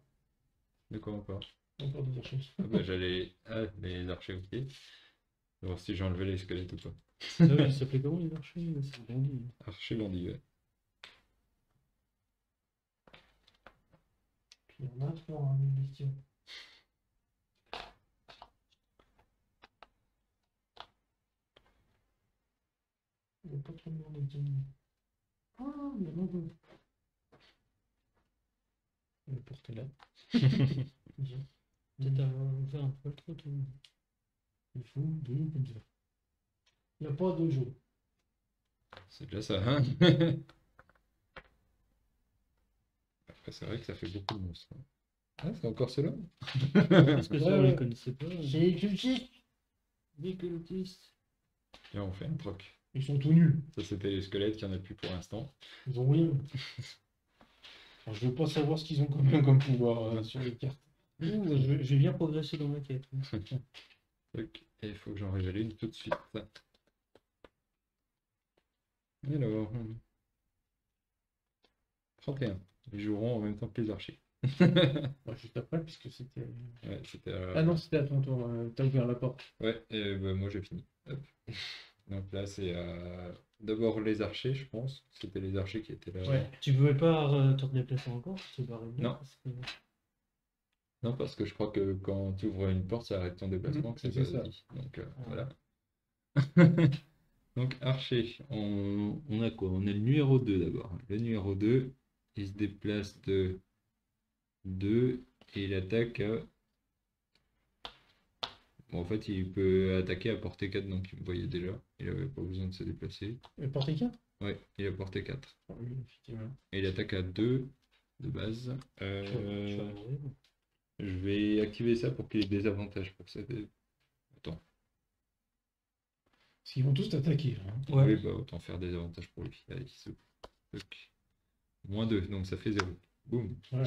De quoi encore? Encore des archers. Ah bah j'allais. Ah, les archers, ok. Voir si j'ai enlevé les squelettes ou pas. Ah oui, il s'appelait comment les archers? C'est bien dit. Archer bandit, ouais. Puis il y en a trois, hein, les bestiaux. Il n'y a pas trop de monde de game. Ah, il y en a deux. Le porte-là. Bien. Peut-être faire un peu trop tôt. Il faut deux comme ça. Il n'y a pas de jeu. C'est déjà ça, hein? Après, c'est vrai que ça fait beaucoup de monstres. Ah, c'est encore ceux-là? Parce que ça, on Ouais. les connaissait pas. C'est cultiste. Les cultistes. Tiens, on fait un troc. Ils sont tout nuls. Ça, c'était les squelettes, il n'y en a plus pour l'instant. Ils ont rien. Alors, je veux pas savoir ce qu'ils ont quand même comme pouvoir sur les cartes. Ouh, je vais bien progresser dans ma quête. Toc. Et il faut que j'en révèle une tout de suite. Alors. 31. Ils joueront en même temps que les archers. Ouais, juste après, puisque c'était. Ouais, c'était. Ah non, c'était à ton tour. T'as ouvert la porte. Ouais, et bah, moi j'ai fini. Hop. Donc là, c'est d'abord les archers, je pense. C'était les archers qui étaient là. Ouais. Tu pouvais pas te redéplacer encore? C'est barré bien, Non. parce que- Non, parce que je crois que quand tu ouvres une porte, ça arrête ton déplacement, que c'est c'est pas ça. dit. Donc Ah. voilà. Donc archer, on a quoi? On a le numéro 2 d'abord. Le numéro 2, il se déplace de 2 et il attaque à... Bon, en fait, il peut attaquer à portée 4, donc il me voyait déjà. Il avait pas besoin de se déplacer. Portée 4? Ouais, il a portée 4. Oui, effectivement. Et il attaque à 2 de base. Tu vas mourir. Je vais activer ça pour qu'il ait des avantages pour ça. Attends. Parce qu'ils vont tous t'attaquer. Hein. Ouais. Oui, bah autant faire des avantages pour lui. Allez, c'est moins 2, donc ça fait 0. Boum. Voilà.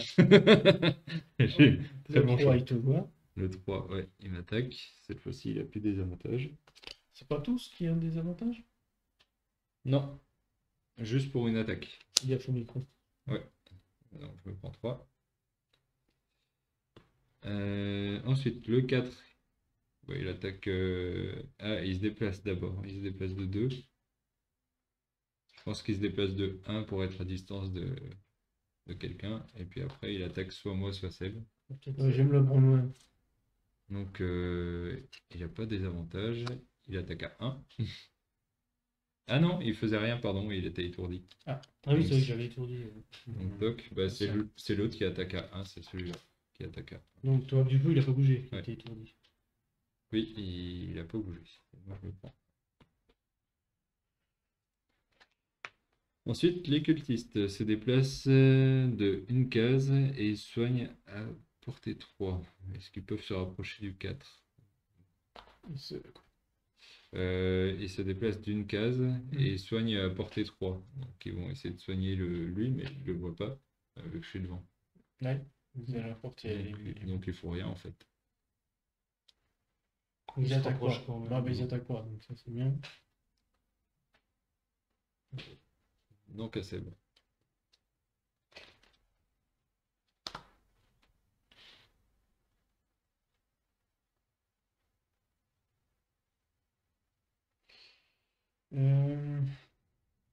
J'ai très Le bon 3, choix. il te voit. Le 3, ouais, il m'attaque. Cette fois-ci, il a plus des avantages. C'est pas tous qui ont des avantages? Non. Juste pour une attaque. Il y a son micro. Ouais. Donc je me prends 3. Ensuite, le 4. Ouais, il attaque. Ah, il se déplace d'abord. Il se déplace de 2. Je pense qu'il se déplace de 1 pour être à distance de quelqu'un. Et puis après, il attaque soit moi, soit Seb. Peut-être. J'aime le prendre loin. Donc, il n'a pas des avantages. Il attaque à 1. Ah non, il faisait rien, pardon, il était étourdi. Ah oui, c'est vrai que j'avais étourdi. Donc, toc, bah, c'est l'autre qui attaque à 1, c'est celui-là qui attaque à 1. Donc, toi, du coup, il a pas bougé. Il Ouais. était étourdi. Oui, il a pas bougé. Moi, je le prends. Ensuite, les cultistes se déplacent de une case et ils soignent à portée 3. Est-ce qu'ils peuvent se rapprocher du 4? Ils se déplacent d'une case et ils soignent à portée 3. Donc ils vont essayer de soigner lui, mais je le vois pas, vu que je suis devant. Ouais, vous allez apporter. Donc il faut rien en fait. Ils Il se attaquent rapproche pas. quand même. Bah, ils attaquent pas, donc ça c'est bien. Donc assez bon.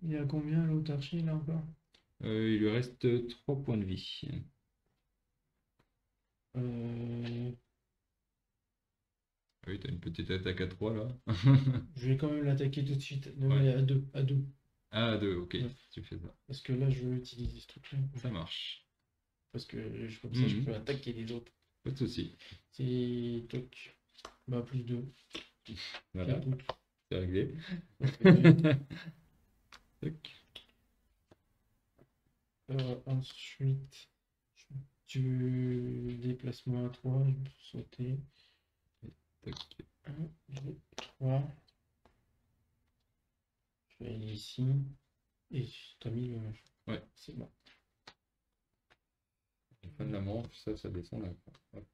Il y a combien l'autre archer là encore? Il lui reste 3 points de vie. Oui, t'as une petite attaque à 3 là. Je vais quand même l'attaquer tout de suite. Non, Ouais. mais à 2. À 2. Ah, 2, ok, Ouais. tu fais ça. Parce que là, je veux utiliser ce truc-là. Ça marche. Parce que comme ça, je Mhm. peux attaquer les autres. Pas de souci. C'est toc. Bah, plus 2. Voilà, c'est réglé. Tac. Ensuite, tu déplacement à 3, je peux sauter. Tac. 1, 2, 3. Je vais aller ici. Et t'as mis le machin. Ouais. C'est bon. À la fin de la manche, ça descend là. Hop.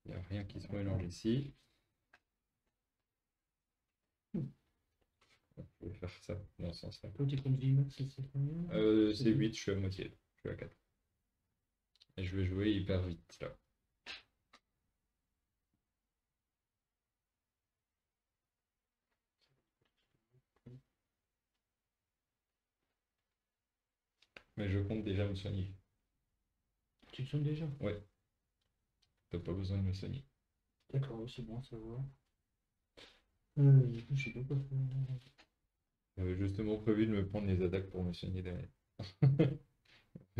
Il n'y a rien qui se mélange ici. Je vais faire ça dans ce sens-là. Petit point de vie, max, c'est combien? C'est 8, je suis à moitié. Je suis à 4. Et je vais jouer hyper vite là. Mais je compte déjà me soigner. Tu te soignes déjà? Ouais. T'as pas besoin de me soigner. D'accord, oui, c'est bon, ça va. Du coup, je sais pas quoi faire. J'avais justement prévu de me prendre les attaques pour me soigner derrière.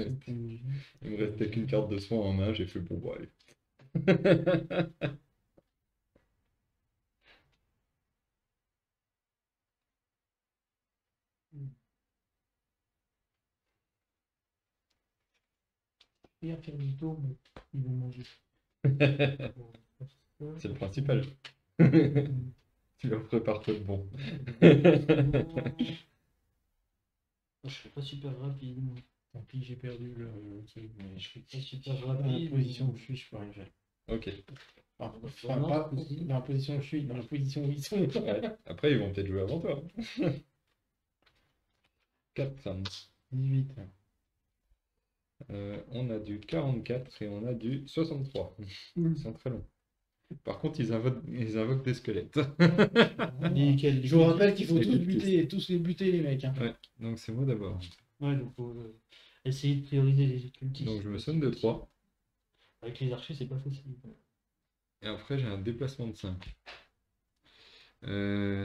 Il me restait qu'une carte de soin en main, j'ai fait bon, bon allez. Il va faire du tour, mais il va manger. C'est le principal. Tu leur prépares quoi de bon. Je suis pas super rapide. Moi. Tant pis, j'ai perdu le truc, mais Je suis pas super dans la rapide. position où je suis, je peux rien faire. Ok. Enfin, pas dans la position où je suis, dans la position où ils sont. Ouais. Après, ils vont peut-être jouer avant toi. 4 femmes. 18. On a du 44 et on a du 63. Ils sont très longs. Par contre, ils invoquent des squelettes. Je vous rappelle qu'il faut Les tous les buter, les mecs. Hein. Ouais, donc c'est moi d'abord. Ouais, donc faut essayer de prioriser les cultistes. Donc je me sonne de 3. Avec les archers, c'est pas facile. Et après, j'ai un déplacement de 5.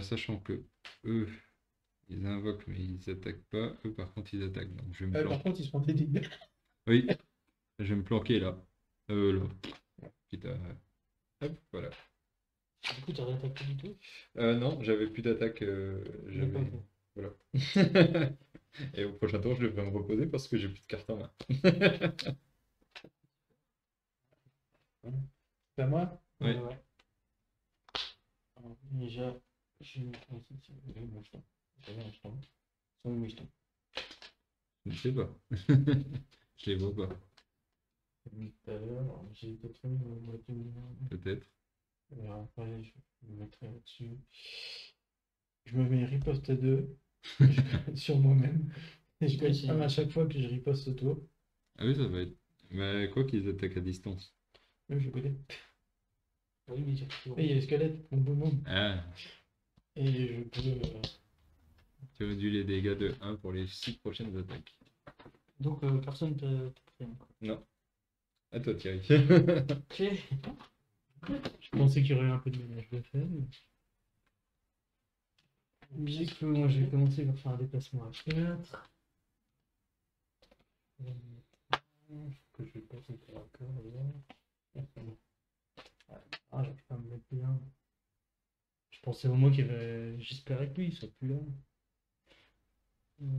Sachant que eux, ils invoquent, mais ils attaquent pas. Eux, par contre, ils attaquent. Donc je vais me Par planquer. contre, ils se prennent des dégâts. Oui, je vais me planquer là. Là. Quitte à... Hop, voilà. Du coup, t'as réattaqué du tout? Non, j'avais plus d'attaque. D'accord. Voilà. Et au prochain tour, je devrais me reposer parce que j'ai plus de cartes en main. C'est à moi? Ouais. Ouais. Alors, déjà, je vais mettre un petit mon jeton. J'avais un jeton. Sont où mes jetons? Je ne sais pas. Je les vois pas. J'ai mis tout à l'heure. Alors, j'ai peut-être mis mon boîte de numéro. Peut-être. Alors après, je me mettrai là-dessus. Je me mets riposte à 2 sur moi-même. Et je gagne à chaque fois que je riposte ce tour. Ah oui, ça va être. Mais quoi qu'ils attaquent à distance. Oui, je connais. Oui, mais Et il y a le squelette, boum boum boum. Ah, Et je peux. tu réduis les dégâts de 1 pour les 6 prochaines attaques. Donc, personne t'a pris encore. Non. À toi, Thierry. Ok. Je pensais qu'il y aurait un peu de ménage de fait. Du coup, moi je vais commencer par faire un déplacement à 4. Que je vais pas faire encore là. Ah, j'arrive pas à me mettre bien. Je pensais au moins qu'il y avait. J'espérais que lui il soit plus là.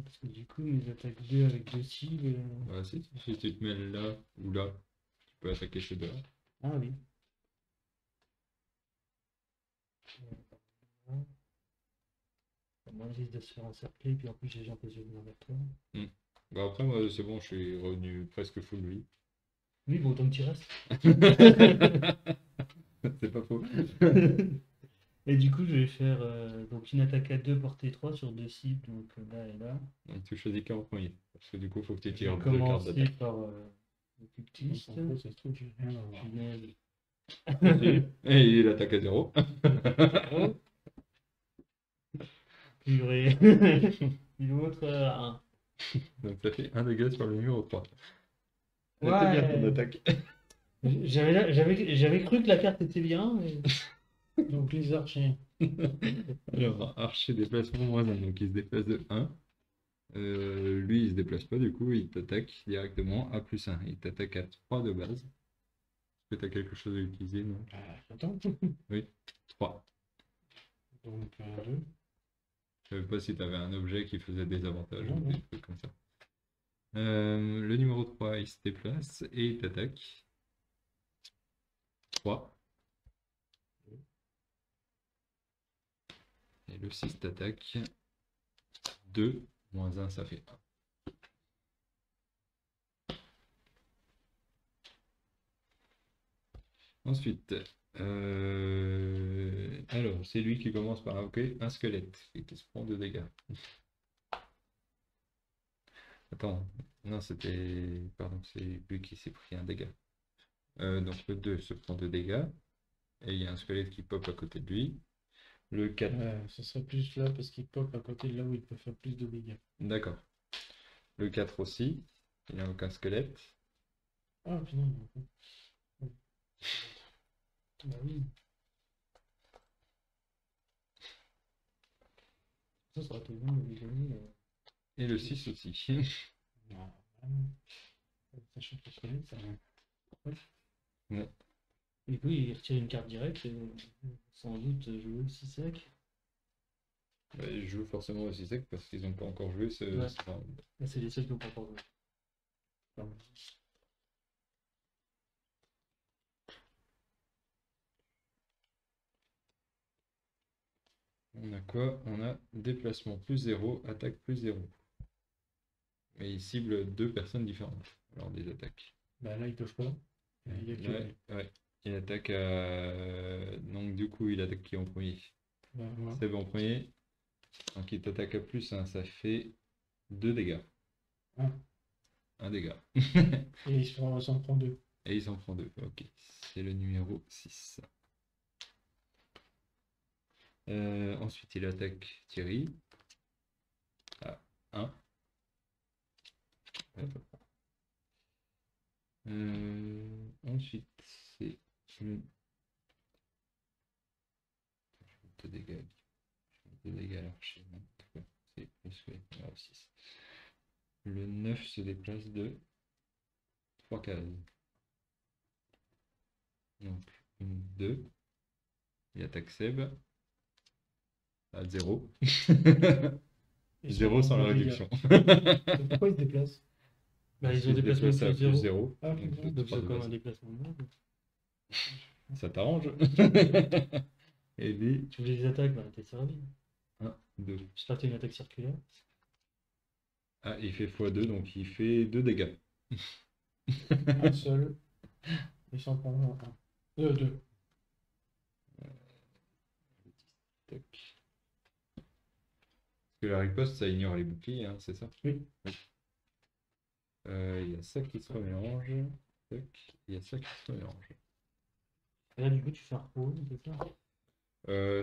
Parce que du coup, mes attaques 2 avec 2 cibles. Bah, si tu te mets là ou là, tu peux attaquer ces deux-là. Ah oui. Moi, il risque de se faire encercler, puis en plus, j'ai empêché de venir vers toi. Bah, après, moi, c'est bon, je suis revenu presque full vie. Oui, bon, autant que tu restes. C'est pas faux. Et du coup, je vais faire donc une attaque à 2 portée 3 sur 2 cibles, donc là et là. Donc, tu choisis qu'un en premier. Parce que du coup, faut que tu Je tires vais 2 cartes commencer d'attaque. par le cultiste. En fait, ça se trouve, j'ai rien à voir. Punaise. Et il attaque à 0. Purée. Puis l'autre, 1. Donc, ça fait 1 dégât sur le numéro 3. C'est bien ton Ouais. attaque. J'avais cru que la carte était bien. Mais... Donc les archers. Alors, archer déplacement -1, donc il se déplace de 1. Lui, il se déplace pas, du coup, il t'attaque directement à +1. Il t'attaque à 3 de base. Est-ce que tu as quelque chose à utiliser? Non. Attends. Oui, 3. Donc 2. Je savais pas si tu avais un objet qui faisait des avantages Non, ou des non. trucs comme ça. Le numéro 3, il se déplace et il t'attaque. 3. Et le 6 t'attaque. 2, -1, ça fait 1. Ensuite, alors, c'est lui qui commence par invoquer un squelette et qui se prend 2 dégâts. Attends, non, c'était. Pardon, c'est lui qui s'est pris un dégât. Donc le 2 se prend 2 dégâts. Et il y a un squelette qui pop à côté de lui. Le 4. Ce serait plus là parce qu'il pop à côté de là où il peut faire plus de dégâts. D'accord. Le 4 aussi. Il invoque un squelette. Ah putain. Bah oui. Ça aurait été bien de lui donner. Et le 6 aussi. Non, vraiment. Sachant que je connais ça. Ouais. Du coup, il retire une carte directe et sans doute jouer aussi sec. Bah, il joue forcément aussi sec parce qu'ils n'ont pas encore joué ce Ouais. round. Là, c'est les seuls qui n'ont pas encore joué. On a quoi? On a déplacement +0, attaque +0. Mais il cible 2 personnes différentes lors des attaques. Bah là, ils peuvent pas. Il y a que Ouais, ouais. Il attaque à. Donc du coup, il attaque qui en premier? bah, moi. Seb en premier. Donc il t'attaque à +1, ça fait 2 dégâts. Un. 1 dégât. Et il s'en prend 2. Et il s'en prend 2. Ok. C'est le numéro 6. Ensuite, il attaque Thierry. À 1. Ensuite, c'est le 2 dégâts. 2 dégâts à l'archer. C'est plus que le numéro 6. Le 9 se déplace de 3 cases. Donc, 1, 2. Il attaque Seb à 0. 0 sans la réduction. Pourquoi il se déplace? Bah, ils Il ont se déplacement déplace à plus 0. +0. Ah, Donc, plus zéro. Donc, 3 c'est de comme un base. déplacement de merde. Ça t'arrange. Et lui, Tu voulais des attaques, bah, t'es servi. 1, 2. J'espère que t'as une attaque circulaire. Ah, il fait x2, donc il fait 2 dégâts. Un seul. Il s'en prend un. 2. Tac. Parce que la riposte, ça ignore les boucliers, hein, c'est ça? Oui. Il y a ça qui se remélange. Tac. Il y a ça qui se remélange. Et là, du coup, tu fais un repos, c'est ça?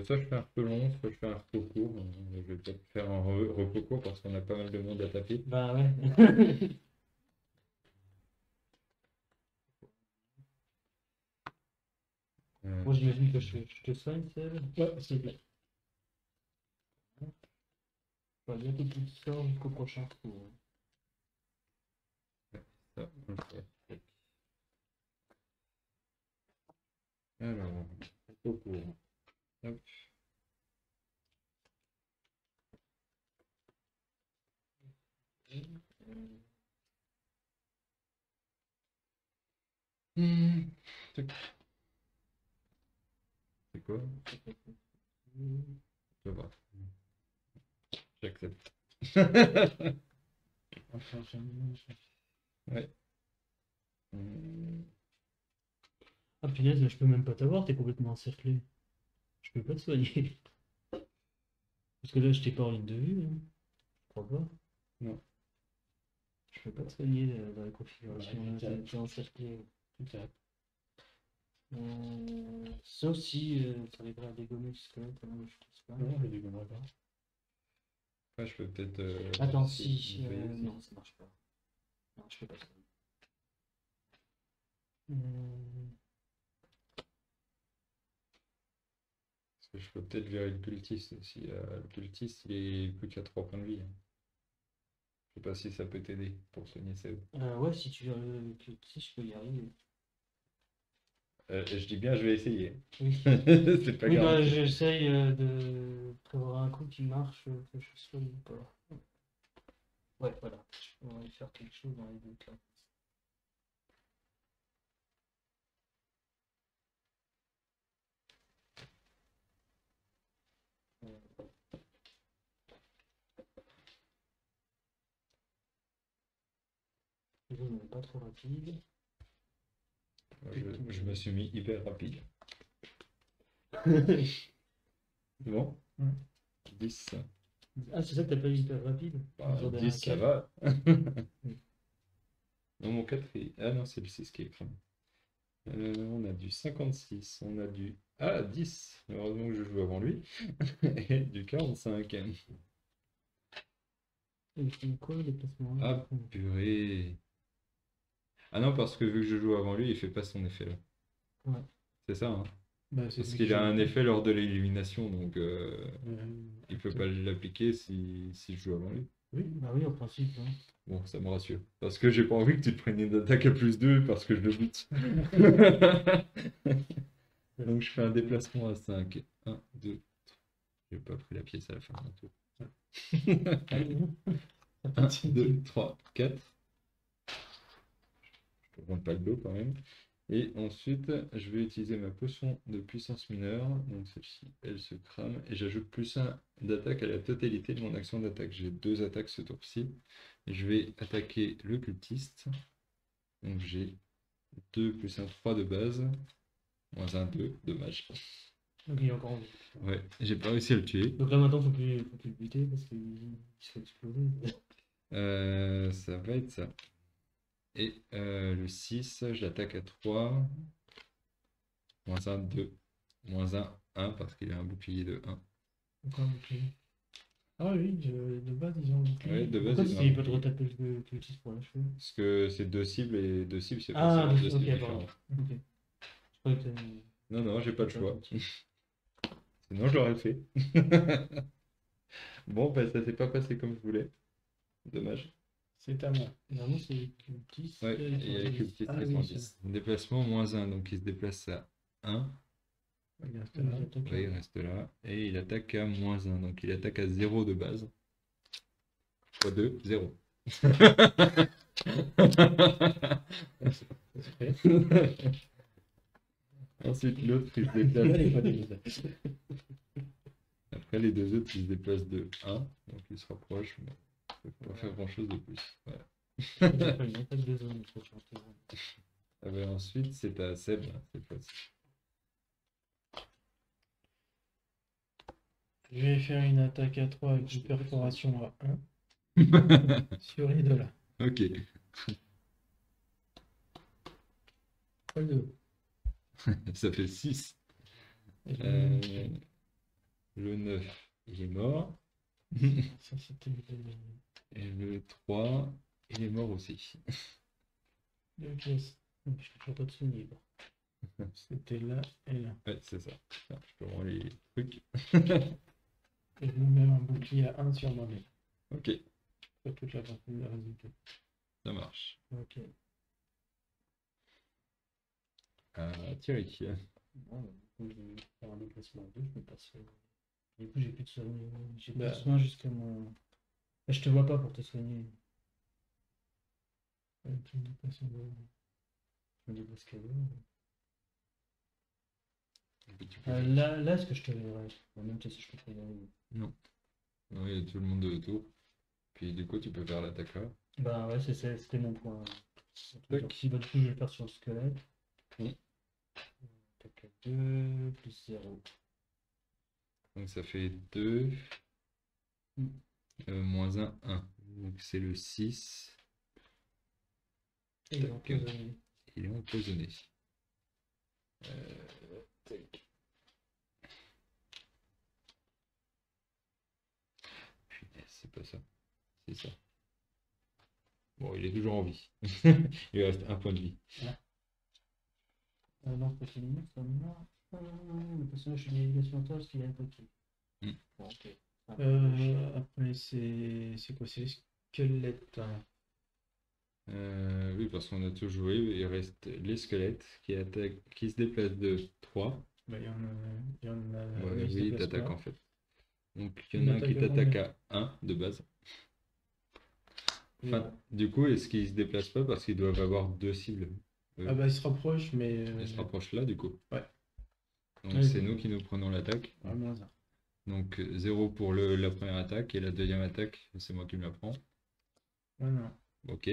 Ça, je fais un repos long, soit je fais un repos court. Je vais peut-être faire un repos court parce qu'on a pas mal de monde à taper. Bah ouais. Moi, j'imagine que je te soigne, Seb. Ouais, s'il te plaît. On va bientôt tout ça jusqu'au prochain tour. Ça, ok. Alors, au courant. Hop. Tac. C'est quoi? Ça va. J'accepte. Enfin, jamais. Ouais. Hum, Ah punaise, là, je peux même pas t'avoir, t'es complètement encerclé. Je peux pas te soigner. Parce que là, je t'ai pas en ligne de vue, hein. Je crois pas. Non. Je peux pas te soigner dans la configuration, Ouais, là, t'es encerclé. Tout à fait. Sauf si tu arriverais à dégommer le squelette, hein, je pense pas. Non, je dégommerai pas. Ouais, je peux peut-être. Attends, si, si, nettoyer. non, ça marche pas. Non, je peux pas ça. Hum, Parce que je peux peut-être virer le cultiste aussi. Le cultiste, il est plus qu'à 3 points de vie, hein. Je sais pas si ça peut t'aider pour soigner Seb. ouais, si tu veux que si je peux y arriver. Je dis bien, je vais essayer. Oui, C'est pas oui bah, garanti. j'essaye de prévoir un coup qui marche, que je soigne ou pas. Ouais, voilà. On va faire quelque chose dans les deux cas. Le jeu n'est pas trop rapide. Moi, je me suis mis hyper rapide. Bon, Mm. 10. Ah, c'est ça que t'as pas hyper rapide? Bah, Autour d'un 10, ça cap. va. Non, mon 4 est... Ah non, c'est le 6 qui est écrit. On a du 56, on a du... Ah, 10. Heureusement que je joue avant lui. Et du 45. Et c'est quoi les placements? Ah, purée. Ah non, parce que vu que je joue avant lui, il fait pas son effet là. Ouais. C'est ça, hein? Bah, c'est Parce lui qu'il qui a joue. un effet lors de l'élimination, donc il peut c'est- pas l'appliquer si je joue avant lui. Oui, bah oui, en principe. Hein. Bon, ça me rassure. Parce que j'ai pas envie que tu te prennes une attaque à +2 parce que je le bute. Donc je fais un déplacement à 5. 1, 2, 3. J'ai pas pris la pièce à la fin de mon tour. 1, 2, 3, 4. Je ne prends pas le dos quand même. Et ensuite, je vais utiliser ma potion de puissance mineure. Donc celle-ci, elle se crame. Et j'ajoute +1 d'attaque à la totalité de mon action d'attaque. J'ai 2 attaques ce tour-ci. Je vais attaquer le cultiste. Donc j'ai 2 + 1, 3 de base. -1, 2, dommage. Donc il est encore en vie. Ouais, j'ai pas réussi à le tuer. Donc là maintenant, faut plus le buter parce qu'il se fait exploser. Ça va être ça. Et le 6, je l'attaque à 3. -1, 2. -1, 1 parce qu'il a un bouclier de 1. Encore un bouclier. Ah oui, de base, ils ont bouclé. Ouais, de base, Pourquoi ils ont il un peut te bouclier. retaper le cultiste pour l'achever? Parce que c'est 2 cibles et 2 cibles, c'est Ah, pas deux ok, cibles pardon. différentes. Ok. Je croyais que t'avais- Non, non, j'ai pas le choix. Ok. Sinon, je l'aurais fait. Bon, bah, ça s'est pas passé comme je voulais. Dommage. C'est à moi. Normalement, c'est les cultistes. Ouais, ils il y a sont les dix. cultistes Ah qui oui, sont ça. 10. Déplacement -1, donc il se déplace à 1. Il reste Ils là. attaquent Ouais, il à- reste là. Et il attaque à -1, donc il attaque à 0 de base. Fois 2, 0. Ensuite, l'autre, il se Allez, pas déplace. des- Après, les deux autres, ils se déplacent de 1. Donc, ils se rapprochent, mais ils ne peuvent pas faire grand-chose de plus. Voilà. J'ai pas une attaque de zone, il faut que je fasse des zones. Ah ben, ensuite, c'est à Seb, là, cette fois-ci. Je vais faire une attaque à 3 avec une perforation à 1 sur les deux là. Ok. Pas le deux. Ça fait 6. Et Le 9, il est mort. ça, c'était Et le 3, il est mort aussi. 2 pièces. Donc, je peux pas te soigner. Bon. C'était là et là. Ouais, c'est ça. Tiens, je peux rendre les trucs. Et je me mets un bouclier à 1 sur moi-même. Ok, Sur toute la partie de résultat. ça marche. Ok. Thierry. Bon, du coup, je vais faire un déplacement à 2, je me passe. Du coup, j'ai plus de soins. J'ai plus Bah. de soins jusqu'à mon. Ah, je te vois pas pour te soigner. Tu me dis pas si on va- Je me déplace qu'à 2. Tu peux Là, est-ce que je te verrai? Même si je peux te regarder. Non. Non, il y a tout le monde de autour. Puis du coup, tu peux faire l'attaque là. Bah ouais, c'était mon point. Tac. Si bah, du coup, je vais le faire sur le squelette. Mm. Tac, 2 plus 0. Donc ça fait 2. Mm. Moins 1, 1. Donc c'est le 6. Et il est empoisonné. Il est empoisonné. Tac. Punaise, c'est pas ça. C'est ça. Bon, il est toujours en vie. Il lui reste un point de vie. Non, c'est fini, ça marche. Le personnage est une navigation parce qu'il est attaqué. Mm. Bon, ok. Après, c'est quoi? C'est les squelettes. Hein. Oui, parce qu'on a tout joué. Il reste les squelettes qui se déplacent de 3. Bah, il y en a Ouais, il se oui, déplace t'attaques pas. en fait. Donc il y Il en a un qui attaque à t'attaque combien? à 1 de base. Zéro. Enfin, du coup, est-ce qu'ils se déplacent pas parce qu'ils doivent avoir 2 cibles? Ah bah, il se rapproche, mais. Ils se rapprochent là du coup. Ouais. Donc Ouais, c'est c'est nous bon. qui nous prenons l'attaque. Ouais, moins 1. Donc 0 pour la première attaque et la deuxième attaque, c'est moi qui me la prends. Ouais, non. Ok.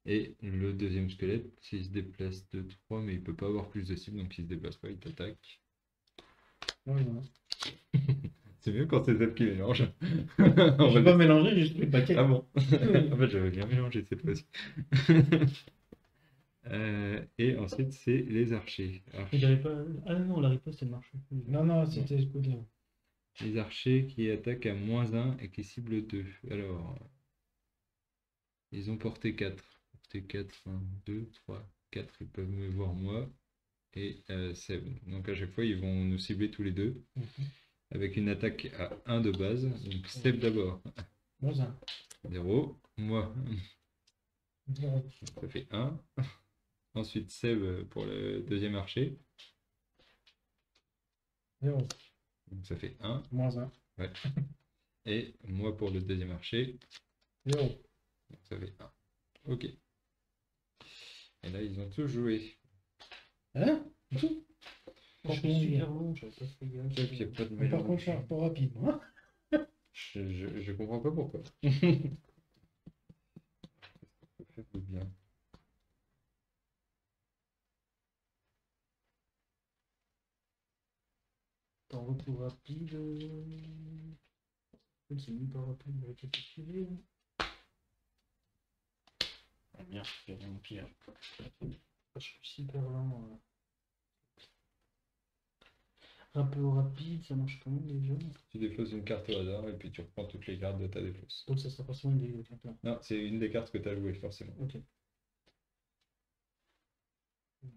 Et le deuxième squelette, s'il se déplace de 3, mais il peut pas avoir plus de cibles, donc il se déplace pas, il t'attaque. Ouais, non. C'est mieux quand c'est Zep qui mélange. Je vais pas mélanger, j'ai juste pris le paquet. Ah bon? En fait, j'avais bien mélangé cette fois-ci. Et ensuite, c'est les archers. Il avait pas. Ah non, la riposte elle marche plus. Non, non, c'était ce coup-là. Les archers qui attaquent à -1 et qui ciblent 2. Alors, ils ont porté 4. Porté 4, 1, 2, 3, 4. Ils peuvent me voir moi et Seb. Donc à chaque fois, ils vont nous cibler tous les deux. Avec une attaque à 1 de base. Donc Seb d'abord. Moins 1. 0. Moi. Ça fait 1. Ensuite Seb pour le deuxième archer. 0. Donc ça fait 1. Moins 1. Ouais. Et moi pour le deuxième archer. 0. Donc ça fait 1. Ok. Et là, ils ont tous joué. Hein? Tout? Je suis super long, j'avais pas fait gaffe. Il n'y a pas de Mais par contre, mélange. je suis un peu rapide, moi. Je comprends pas pourquoi. Faites-le bien. T'en retour rapide. C'est même pas rapide avec le suivi. Ah merde, c'est vraiment pire. Je suis super lent. Rappel rapide, ça marche comment déjà? Tu défausses une carte au hasard et puis tu reprends toutes les cartes de ta défausse. Donc ça sera forcément une des cartes là. Non, c'est une des cartes que tu as jouées forcément. Ok. Je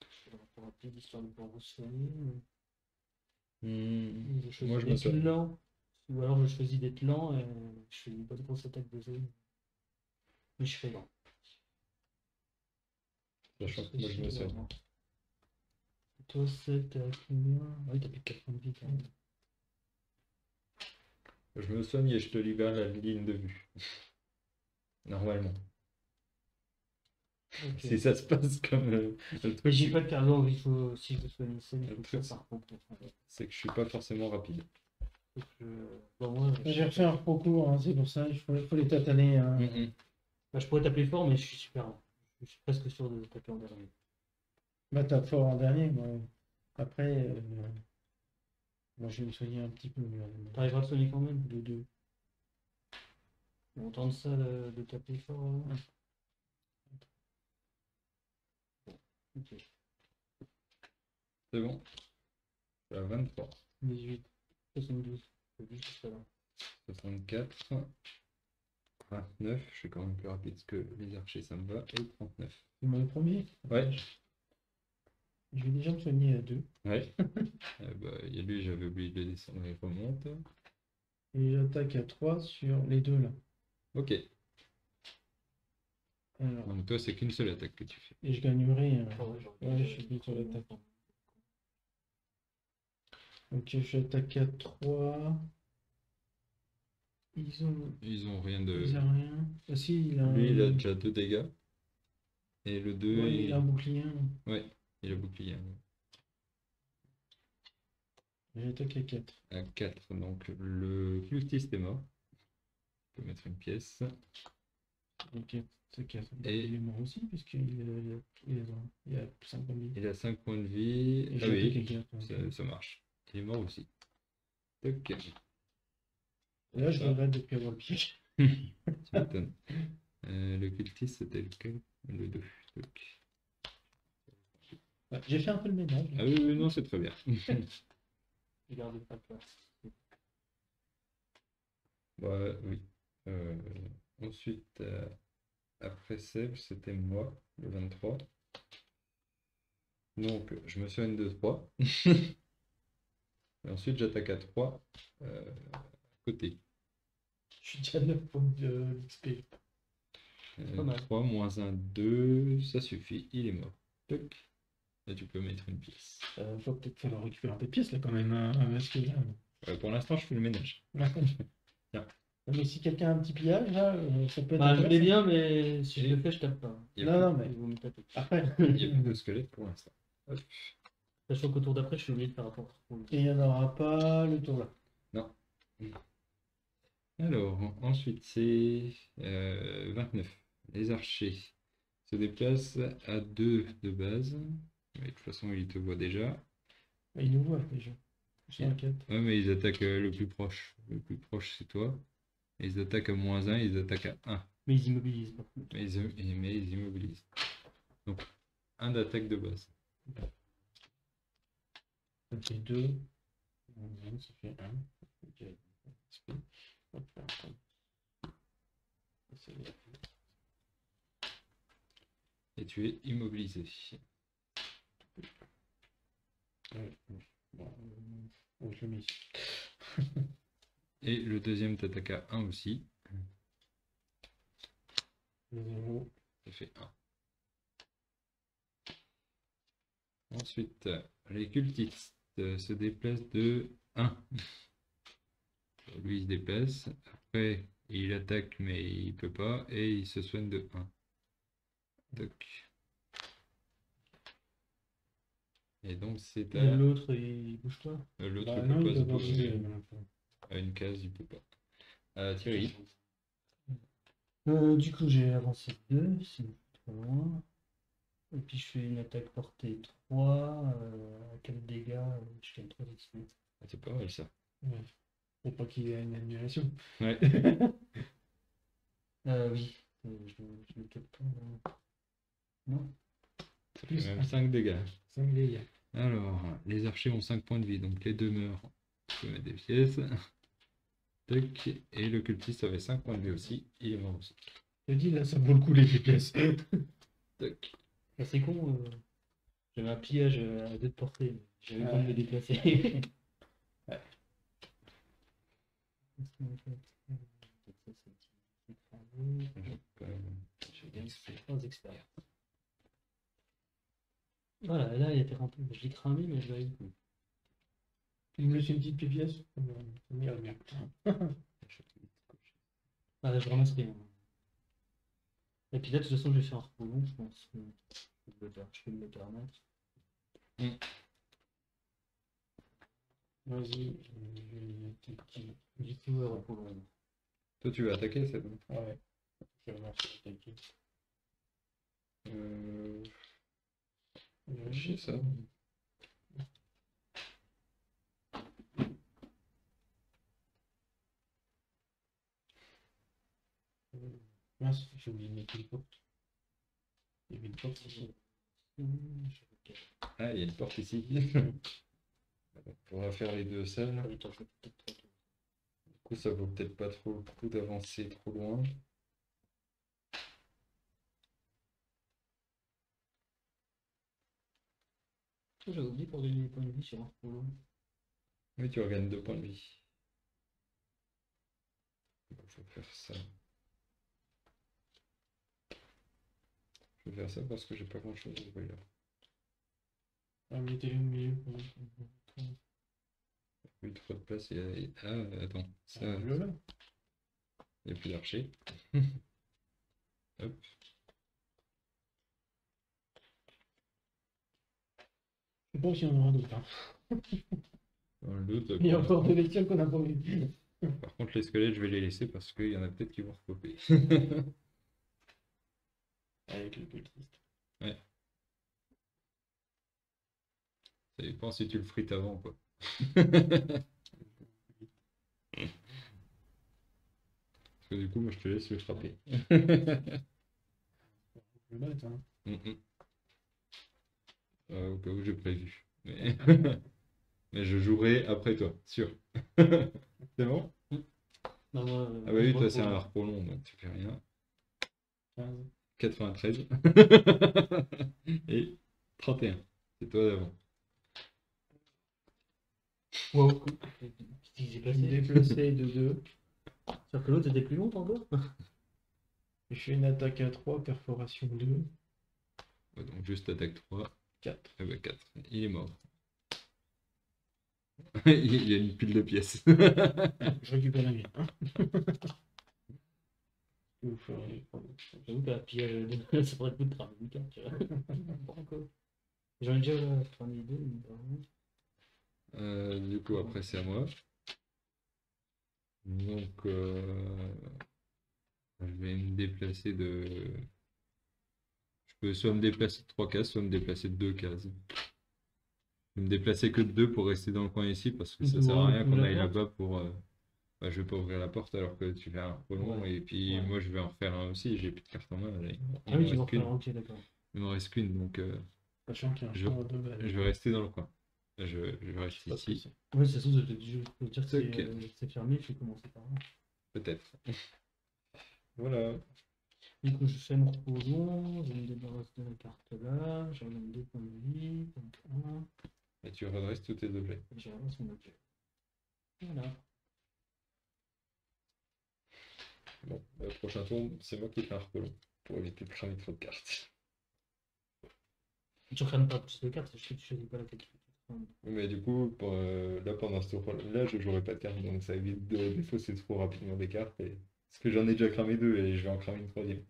fais le rappel rapide histoire de pouvoir vous soigner. Je choisis Moi je me d'être soigne. lent. Ou alors je choisis d'être lent et je fais une bonne grosse attaque de zone. Mais je fais lent. Sachant que moi je me soigne. Toi, 7, t'es à combien? Oui, t'as plus de 4 points de vie quand même. Je me soigne et je te libère la ligne de vue. Normalement. Ok. Si ça se passe comme le Mais truc, j'ai pas de cargo, il faut, si je veux soigner ça, il Le faut que truc, ça par contre. c'est que je suis pas forcément rapide. Bon, moi, J'ai refait un repos court, hein, c'est pour ça, il faut les tataner. Hein. Bah, je pourrais taper fort, mais je suis super lent. Je suis presque sûr de taper en dernier. Bah, tape fort en dernier. Moi. Après, moi, je vais me soigner un petit peu mieux. T'arriveras à te soigner quand même, de 2. On tente ça de taper fort. Bon, ok. C'est bon. Je suis à 23. 18, 72. C'est juste ça là. 64. 29. Je suis quand même plus rapide que les archers, ça me va. Et 39. C'est moi le premier. Ouais. Je vais déjà me soigner à 2. Ouais. Et lui, j'avais oublié de le descendre, il remonte. Et j'attaque à 3 sur les deux là. Ok. Alors, Donc toi, c'est qu'une seule attaque que tu fais. et je gagnerai. Ouais, je suis plus sur l'attaque. Ok, j'attaque à 3. Ils ont rien de. Ils ont rien. Ah si, il a Lui, il a déjà 2 dégâts. Et le 2, ouais, il a un bouclier. Ouais, il a bouclier. J'attaque à 4. À 4, donc le cultiste est mort. On peut mettre une pièce. Ok, c'est 4. Et- Il est mort aussi, puisqu'il il a 5 points de vie. Il a 5 points de vie. Et Ah j'attaque à oui, 4. ça marche. Il est mort aussi. Toc. Là, je Ça. regrette de ne plus avoir le piège. Tu m'étonnes. Le cultiste, c'était lequel? Le 2. Toc. Ouais, j'ai fait un peu le ménage. Ah oui, oui, non, c'est très bien. J'ai gardé pas peur. Bah, oui. Ensuite, après Sèvres, c'était moi, le 23. Donc, je me soigne de 3. Et ensuite, j'attaque à 3 à côté. Je suis déjà à 9 points de XP. Pas mal. 3 moins 1, 2, ça suffit, il est mort. Toc. Là, tu peux mettre une pièce. Va peut-être falloir récupérer un peu de pièces là quand même. Hein, parce que là. Pour l'instant, je fais le ménage. Tiens. Mais si quelqu'un a un petit pillage, là, ça peut être. Bah, je l'ai intéressant. bien, mais si je le fais, je tape pas. Il y a Non, non, Ils mais vont me taper. après. Il n'y a plus de squelette pour l'instant. Hop. Sachant qu'au tour d'après, je suis obligé de faire un tour. Et il n'y en aura pas le tour là. Non. Alors, ensuite, c'est 29. Les archers se déplacent à 2 de base. Mais de toute façon, ils te voient déjà. Il nous voit déjà. Je m'inquiète. Ouais, mais ils attaquent le plus proche. Le plus proche, c'est toi. Et ils attaquent à -1, ils attaquent à 1. Mais ils immobilisent par contre. Mais ils immobilisent. Donc, 1 d'attaque de base. Ça fait 2. Ça fait 1. Et tu es immobilisé. Bon, je le mets ici. Et le deuxième t'attaque à 1 aussi. 0. Ça fait 1. Ensuite, les cultistes se déplacent de 1. Lui, il se déplace. Après, il attaque, mais il peut pas. Et il se soigne de 1. Toc. Et donc, c'est Et à... l'autre, il bouge pas. L'autre Bah, peut non, pas il se doit pas bouger. bouger. À une case, il peut pas. Thierry. Du coup, j'ai avancé 2, c'est trop loin. Et puis je fais une attaque portée 3, à 4 dégâts, je gagne 3 XP. Ah, c'est pas mal ça. Ouais. Faut pas qu'il ait une annulation. Ouais. Oui, je le capte pas. Non. Ça fait même 5 dégâts. 5 dégâts. Alors, les archers ont 5 points de vie, donc les deux meurent. Je peux mettre des pièces. Tac. Et le cultiste avait 5 points de vie aussi. Il est mort aussi. Je dis là, ça vaut le coup les pièces. Tac. Ah, c'est con, j'avais un pillage à 2 de portée, mais j'avais pas de me déplacer. Ouais. Je gagne 3 expériences. Voilà, là il était rempli. Je l'ai cramé, mais je l'avais eu. Il me laisse une petite pièce. Ça m'ira bien. Ah, je ramasse rien. Et puis là, de toute façon, je vais faire un repos long, je pense. Je peux me le permettre. Vas-y. Du coup, repos long. Toi, tu vas attaquer, c'est bon. Ouais. Je vais attaquer. Chier ça. Mince, j'ai oublié de mettre une porte. Il y avait une porte ici. Ah, il y a une porte ici. On pourra faire les deux seuls. Du coup, ça vaut peut-être pas trop le coup d'avancer trop loin. J'avais oublié pour gagner des points de vie sur un polo. Oui, tu regagnes 2 points de vie. Il faut faire ça. Je vais faire ça parce que j'ai pas grand chose à voir là. Ah, mettez-le au milieu. Oui, trop de place. Ah, attends. Ça, Le là. il n'y a plus d'archer. Hop. Je sais pas si on aura d'autres. Hein. Dans le doute, Il y a pour encore l'instant. des bestioles qu'on n'a pas vues. Par contre, les squelettes, je vais les laisser parce qu'il y en a peut-être qui vont recoper. Avec le cultiste. Ouais. Ça dépend si tu le frites avant, quoi. Parce que du coup, moi, je te laisse le frapper. Je vais mettre, hein. Au cas où j'ai prévu. Mais... Mais je jouerai après toi, sûr. C'est bon? Non, moi, Ah bah oui, toi c'est un harpon long, donc tu fais rien. 15. 93. Et 31. C'est toi d'avant. Wow. Qu'est-ce qui s'est Je vais me passé? déplacer de 2. Sur que l'autre était plus long encore? Je fais une attaque à 3, perforation 2. Ouais, donc juste attaque 3. 4. Ah bah 4. Il est mort. Il y a une pile de pièces. Je récupère la mienne. Hein. Vous ferez- J'avoue qu'à pillage de ça pourrait être plus de travail du carte, tu vois. Encore. J'en ai déjà fait les deux, mais pas vraiment. Du coup, après c'est à moi. Donc, je vais me déplacer de... Je peux soit me déplacer de 3 cases, soit me déplacer de 2 cases. Je vais me déplacer que de 2 pour rester dans le coin ici, parce que ça sert à rien qu'on aille là-bas pour... Bah, je vais pas ouvrir la porte alors que tu fais un prolong, et puis moi je vais en refaire un aussi, j'ai plus de cartes en main. Là. Ah oui, tu vas en faire un, ok, d'accord. Il m'en reste qu'une, donc Sachant qu'il y a un je, champ de balles. je vais rester dans le coin. Je reste Pas de ici, souci. Ouais, c'est ça, je peux dire que Ok. c'est fermé, je vais commencer par là. peut-être. Voilà. Du coup, je fais mon repos, je me débarrasse de la carte là, je redonne 2 points de vie, donc 1, Et tu redresses tous tes objets. et je ramasse mon objet. Voilà. Bon, le prochain tour, c'est moi qui fais un repos pour éviter de cramer trop de cartes. Tu ne crames pas plus de cartes, je sais que tu choisis pas la carte. Mais du coup, là pendant ce tour-là, je jouerai pas de cartes, donc ça évite de défausser trop rapidement des cartes. Parce que j'en ai déjà cramé 2 et je vais en cramer une 3e.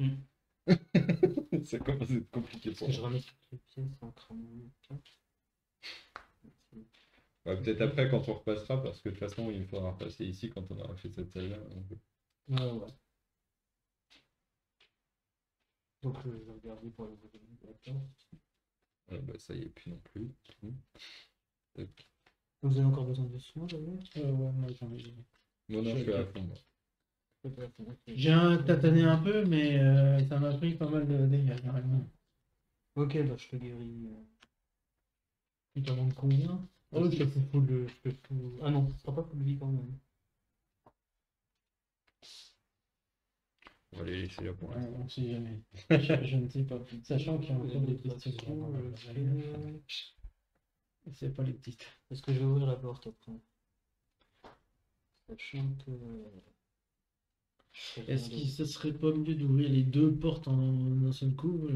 Ça commence à être compliqué Parce pour que je moi. ramasse toutes les pièces en cramant les cartes. Ouais, peut-être après quand on repassera, parce que de toute façon il faudra repasser ici quand on aura fait cette salle-là. Ouais. Donc je vais regarder pour les événements de la carte. Bah, ça y est plus non plus. Vous avez encore besoin de soins d'ailleurs? Ouais, moi j'en ai. Non, je suis à fond. Moi. J'ai tâtonné un peu, mais ça m'a pris pas mal de dégâts, carrément. Ok, bah je te guéris. Il t'en manque combien? Oh, je te fous full. Ah non, ce sera pas full vie quand même. On va les laisser là pour Ouais, l'instant. on sait jamais. Je ne sais pas. Sachant qu'il y a encore des petites c'est pas les petites. Est-ce que je vais ouvrir la porte après? Sachant que. Est-ce qu'il ne serait pas mieux d'ouvrir les deux portes en un seul coup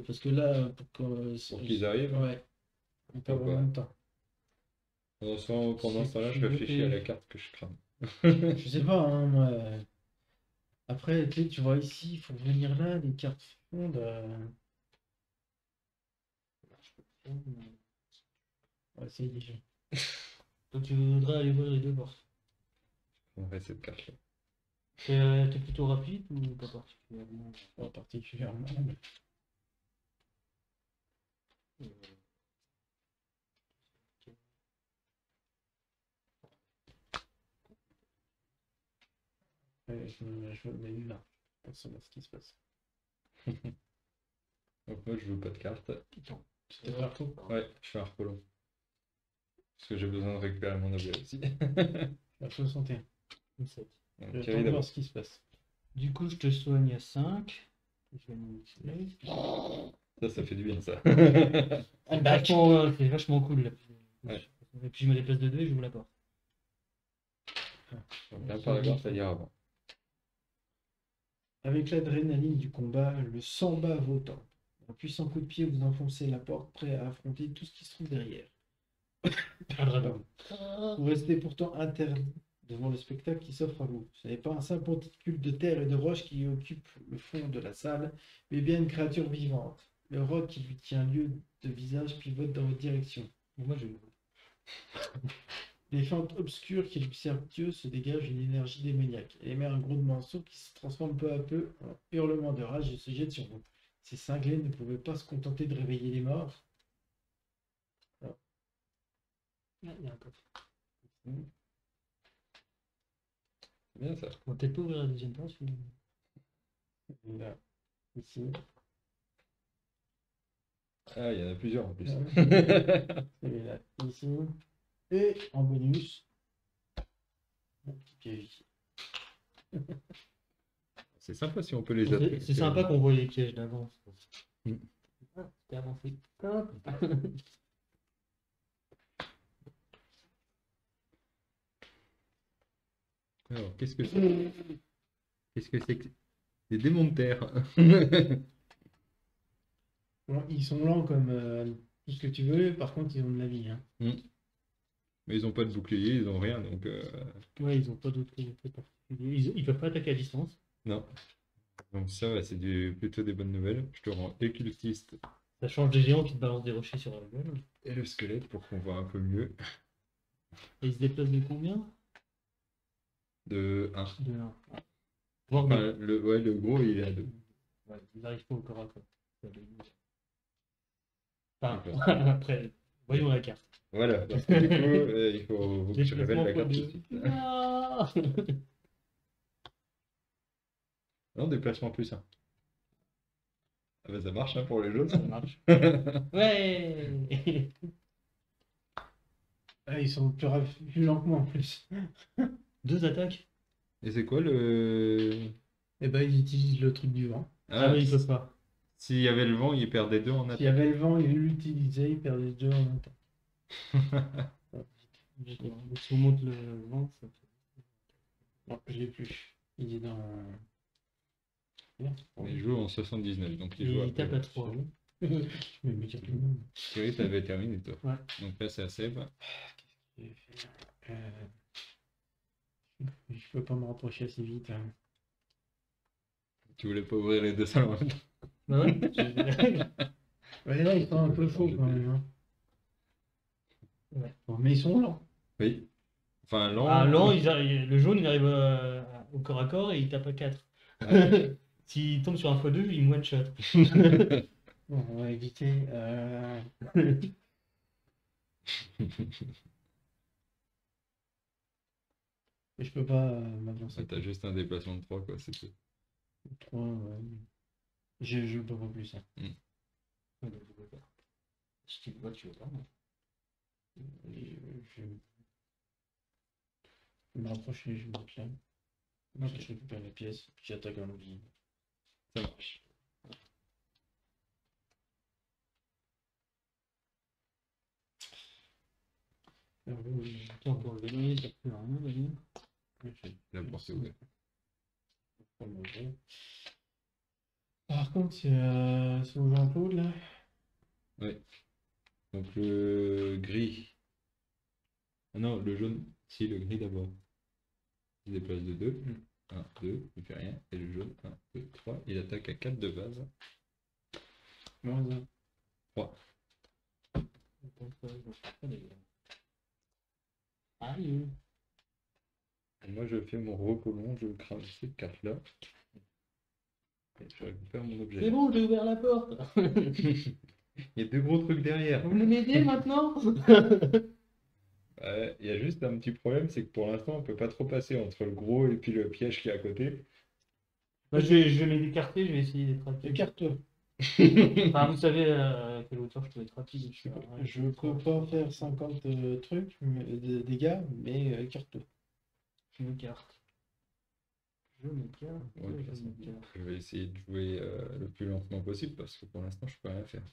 parce que là, pour qu'ils arrivent? Ouais. On peut avoir moins de temps. Pendant ce temps-là, je réfléchis à la carte que je crame. Je sais pas, hein, moi. Après, tu vois ici, il faut venir là, les cartes fondes. Ouais, c'est léger. Donc tu voudrais aller ouvrir les deux portes. On va cette carte-là. T'es plutôt rapide ou pas particulièrement? Pas particulièrement. Je me mets là. Pour savoir ce qui se passe. Donc moi, je veux pas de carte. C'était partout. Ouais, je fais un repos. Parce que j'ai besoin de récupérer mon objet aussi. La 61. 17. Donc, Je Thierry, vais voir d'abord. ce qui se passe. Du coup, je te soigne à 5. Je vais m'en utiliser. Ça fait du bien, ça. C'est vachement cool là. Ouais. Et puis je me déplace de 2 et j'ouvre la porte. Là, par exemple, ça ira avant. Avec l'adrénaline du combat, le sang bat vos tempes. Un puissant coup de pied, vous enfoncez la porte, prêt à affronter tout ce qui se trouve derrière. Un dragon. Vous restez pourtant interdit devant le spectacle qui s'offre à vous. Ce n'est pas un simple monticule de terre et de roches qui occupe le fond de la salle, mais bien une créature vivante. Le roc qui lui tient lieu de visage pivote dans votre direction. Moi je. Des fentes obscures qui lui servent Dieu se dégagent une énergie démoniaque. Elle émet un grondement sourd qui se transforme peu à peu en hurlement de rage et se jette sur vous. Ces cinglés ne pouvaient pas se contenter de réveiller les morts. Il y a un coffre. C'est bien, ça. On va peut-être pas ouvrir la deuxième porte. Là, ici. Ah, il y en a plusieurs en plus. Celui-là, ici. Et en bonus, un petit piège ici. C'est sympa si on peut les appeler. C'est sympa qu'on voit les pièges d'avance. Mm. Ah, c'était avancé. Hop. Alors, qu'est-ce que c'est? Qu'est-ce que c'est que des démons de terre? Bon, ils sont lents comme tout ce que tu veux, par contre ils ont de la vie. Hein. Mais ils ont pas de bouclier, ils ont rien, donc Ouais, ils ont pas d'autres qualités particulières. Ils peuvent pas attaquer à distance. non. Donc ça, ouais, c'est plutôt des bonnes nouvelles. Je te rends occultiste Ça change des géants qui te balancent des rochers sur la gueule. et le squelette pour qu'on voit un peu mieux. Et ils se déplacent de combien? De 1. De 1. Voire Enfin, deux. le gros, il est à 2. Ouais, ils arrivent pas au corps à corps. Enfin, D'accord. après, voyons la carte. Voilà, parce que du coup, il faut que je révèle la carte tout de Déplacement suite. Ah Non, déplacement plus 1. Ah bah ça marche hein, pour les jaunes. Ça marche. Ouais. Ah, ils sont plus lents que moi en plus. 2 attaques. Et c'est quoi le... Et ben ils utilisent le truc du vent. Ah oui, ils peuvent pas. S'il y avait le vent, il perdait 2 en S'il y attaque. avait le vent, ils l'utilisaient, ils perdaient 2 en même temps. Si on monte le vent, ça fait. Non, je l'ai plus. Il est dans. Il joue en 79, donc il Et joue il après. tape à 3. Je vais me dire tout le monde. Thierry, t'avais terminé toi. Ouais. Donc là, c'est à Seb. Je peux pas me rapprocher assez vite. Hein. Tu voulais pas ouvrir les deux salles en même temps. Bah ouais. Ouais, là, ils sont un peu faux quand même. Hein. Ouais. Bon, mais ils sont lents. Oui. Enfin, lent. Ah, lent, le jaune il arrive au corps à corps et il tape à 4. Ouais. S'il tombe sur un x2, il me one shot. Bon, on va éviter. Mais je peux pas m'avancer. Ouais, t'as juste un déplacement de 3, quoi, c'est tout. 3, ouais. Je peux pas plus. Hein. Si tu le vois, tu veux pas. Non. Je vais me rapprocher, je vais me mettre là. Moi, je récupère les pièces, puis j'attaque un oubli. Ça marche. Tiens, pour le vélo, t'as plus rien, Daniel. La porte est ouverte. Par contre, c'est au Jean-Claude là. Oui. Donc le gris. Ah non, le jaune. Si, le gris d'abord. Il se déplace de 2. 1, 2, il fait rien. Et le jaune, 1, 2, 3. Il attaque à 4 de base. Moins 1. 3. Aïe. Et moi, je fais mon repos long, je crame cette carte-là. Et je récupère mon objet. C'est bon, j'ai ouvert la porte. Il y a 2 gros trucs derrière. Vous voulez m'aider maintenant? Ouais, il y a juste un petit problème, c'est que pour l'instant, on peut pas trop passer entre le gros et puis le piège qui est à côté. Bah, je vais m'écarter, je vais essayer d'être rapide. Écarte-toi. Enfin, vous savez à quelle hauteur je peux être rapide. Je peux pas faire 50 trucs de dégâts, mais écarte-toi. Je m'écarte. Je m'écarte. Ouais, de toute Je façon, m'écarte. je vais essayer de jouer le plus lentement possible parce que pour l'instant, je peux rien faire.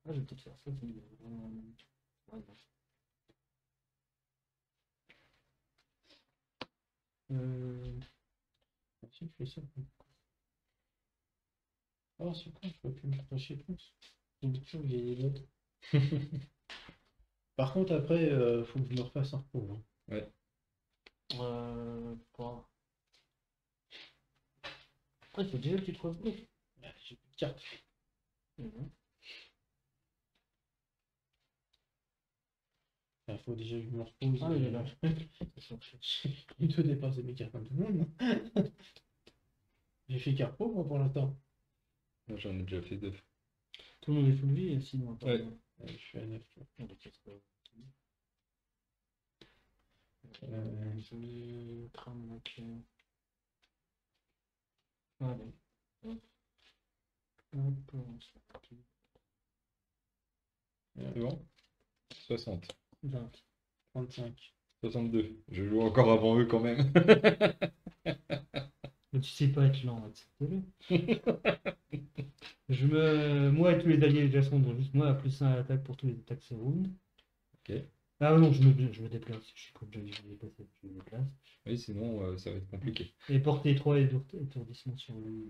Ah, je vais peut-être faire ça. Ça me dit vraiment- Ouais, non. Si je fais ça. Oh, c'est con, je peux plus me rattacher plus. J'ai toujours gagné l'autre. Par contre, après, faut que je me refasse un repos. Hein. Ouais. Pas. Après, il faut déjà que tu te reposes. Ouais, j'ai plus de cartes. Il faut déjà que je me repose. Ah, il est là. Il doit dépasser mes cartes comme tout le monde. Hein. J'ai fait carte pro, moi, pour l'instant. Moi, j'en ai déjà fait 2. Tout le monde est full vie, sinon. Ouais. Je suis à 9. Je vais prendre ma clé. Allez. Hop, on se fait partie. C'est bon 60. 20. 35. 62. Je joue encore avant eux quand même. Mais tu sais pas être lent, accepte-le. Moi et tous les alliés de Jason, donc juste moi à plus 1 à l'attaque pour tous les attaques c'est round. Ok. Ah non, je me déplace. Je suis comme je me déplace, je me déplace. Oui, sinon, ça va être compliqué. Et porter 3 étourdissements sur lui.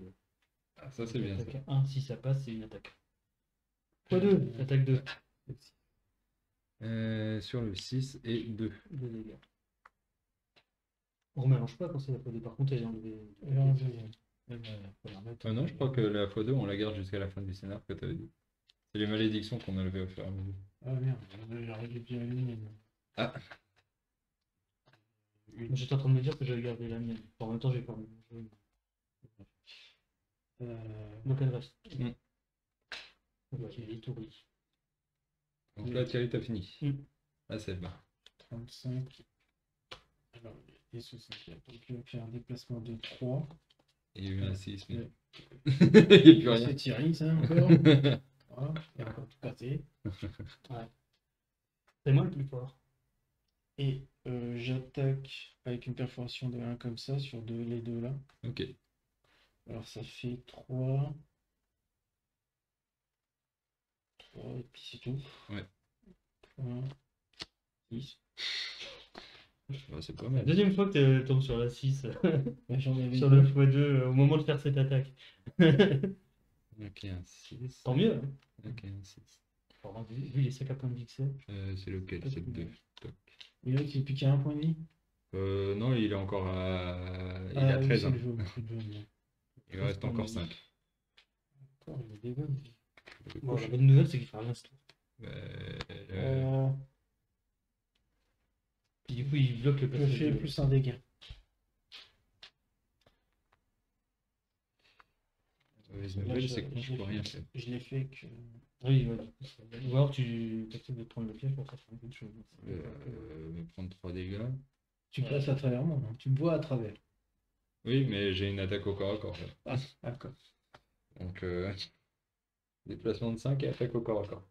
Ah, ça, c'est bien ça. Attaque 1, si ça passe, c'est une attaque. x2, attaque 2. Sur le 6 et 2. 2 dégâts. On ne mélange pas quand c'est la fois 2. Par contre, elle est enlevée. Ah non, je crois que la x2, on la garde jusqu'à la fin du scénar que tu avais dit. C'est les malédictions qu'on a levées au fur et à mesure. Ah merde, j'arrive de bien une. Ah, J'étais en train de me dire que j'avais gardé la mienne. En même temps, j'ai pas mis. Donc elle reste. Mm. Ok, l'étourdie. donc là, Thierry, t'as fini. Mm. Ah, c'est bon. 35. Alors, les soucis. Donc, je vais faire un déplacement de 3. Il y a eu un 6, mais. Ouais. Il n'y a plus rien. C'est Thierry, ça, encore. Voilà, il y a encore tout cassé. Ouais. C'est moi le plus fort. Et j'attaque avec une perforation de 1 comme ça sur les deux là. Ok. Alors ça fait 3. 3 et puis c'est tout. Ouais. 3, 6. Bah, c'est pas La mal. deuxième fois que tu tombes sur la 6, J'en avais sur deux. le x2, au moment de faire cette attaque. Ok, un 6. Tant mieux. Hein. Ok, un 6. Enfin, vu les sacs à points de vie que c'est. C'est lequel? C'est le 2. Et l'autre il est plus qu'à un point de vie. Non, il est encore à. Il Ah est à oui, 13. c'est hein. le jaune, c'est le jaune, ouais. Il reste encore 5. Encore, il est dégueulasse. Bon, la bonne nouvelle, c'est qu'il fait rien ce tour. Et du coup, il bloque le Je passage. fais plus un dégât. mauvaise Là, nouvelle, c'est que je l'ai peux fait- rien faire. Je l'ai fait que. Oui, ouais, du coup, ou alors tu acceptes de prendre le piège pour faire quelque chose. Me prendre 3 dégâts. Tu passes à travers moi, hein. Tu me vois à travers. Oui, mais j'ai une attaque au corps à corps. Là. Ah, d'accord. Donc, déplacement de 5 et attaque au corps à corps.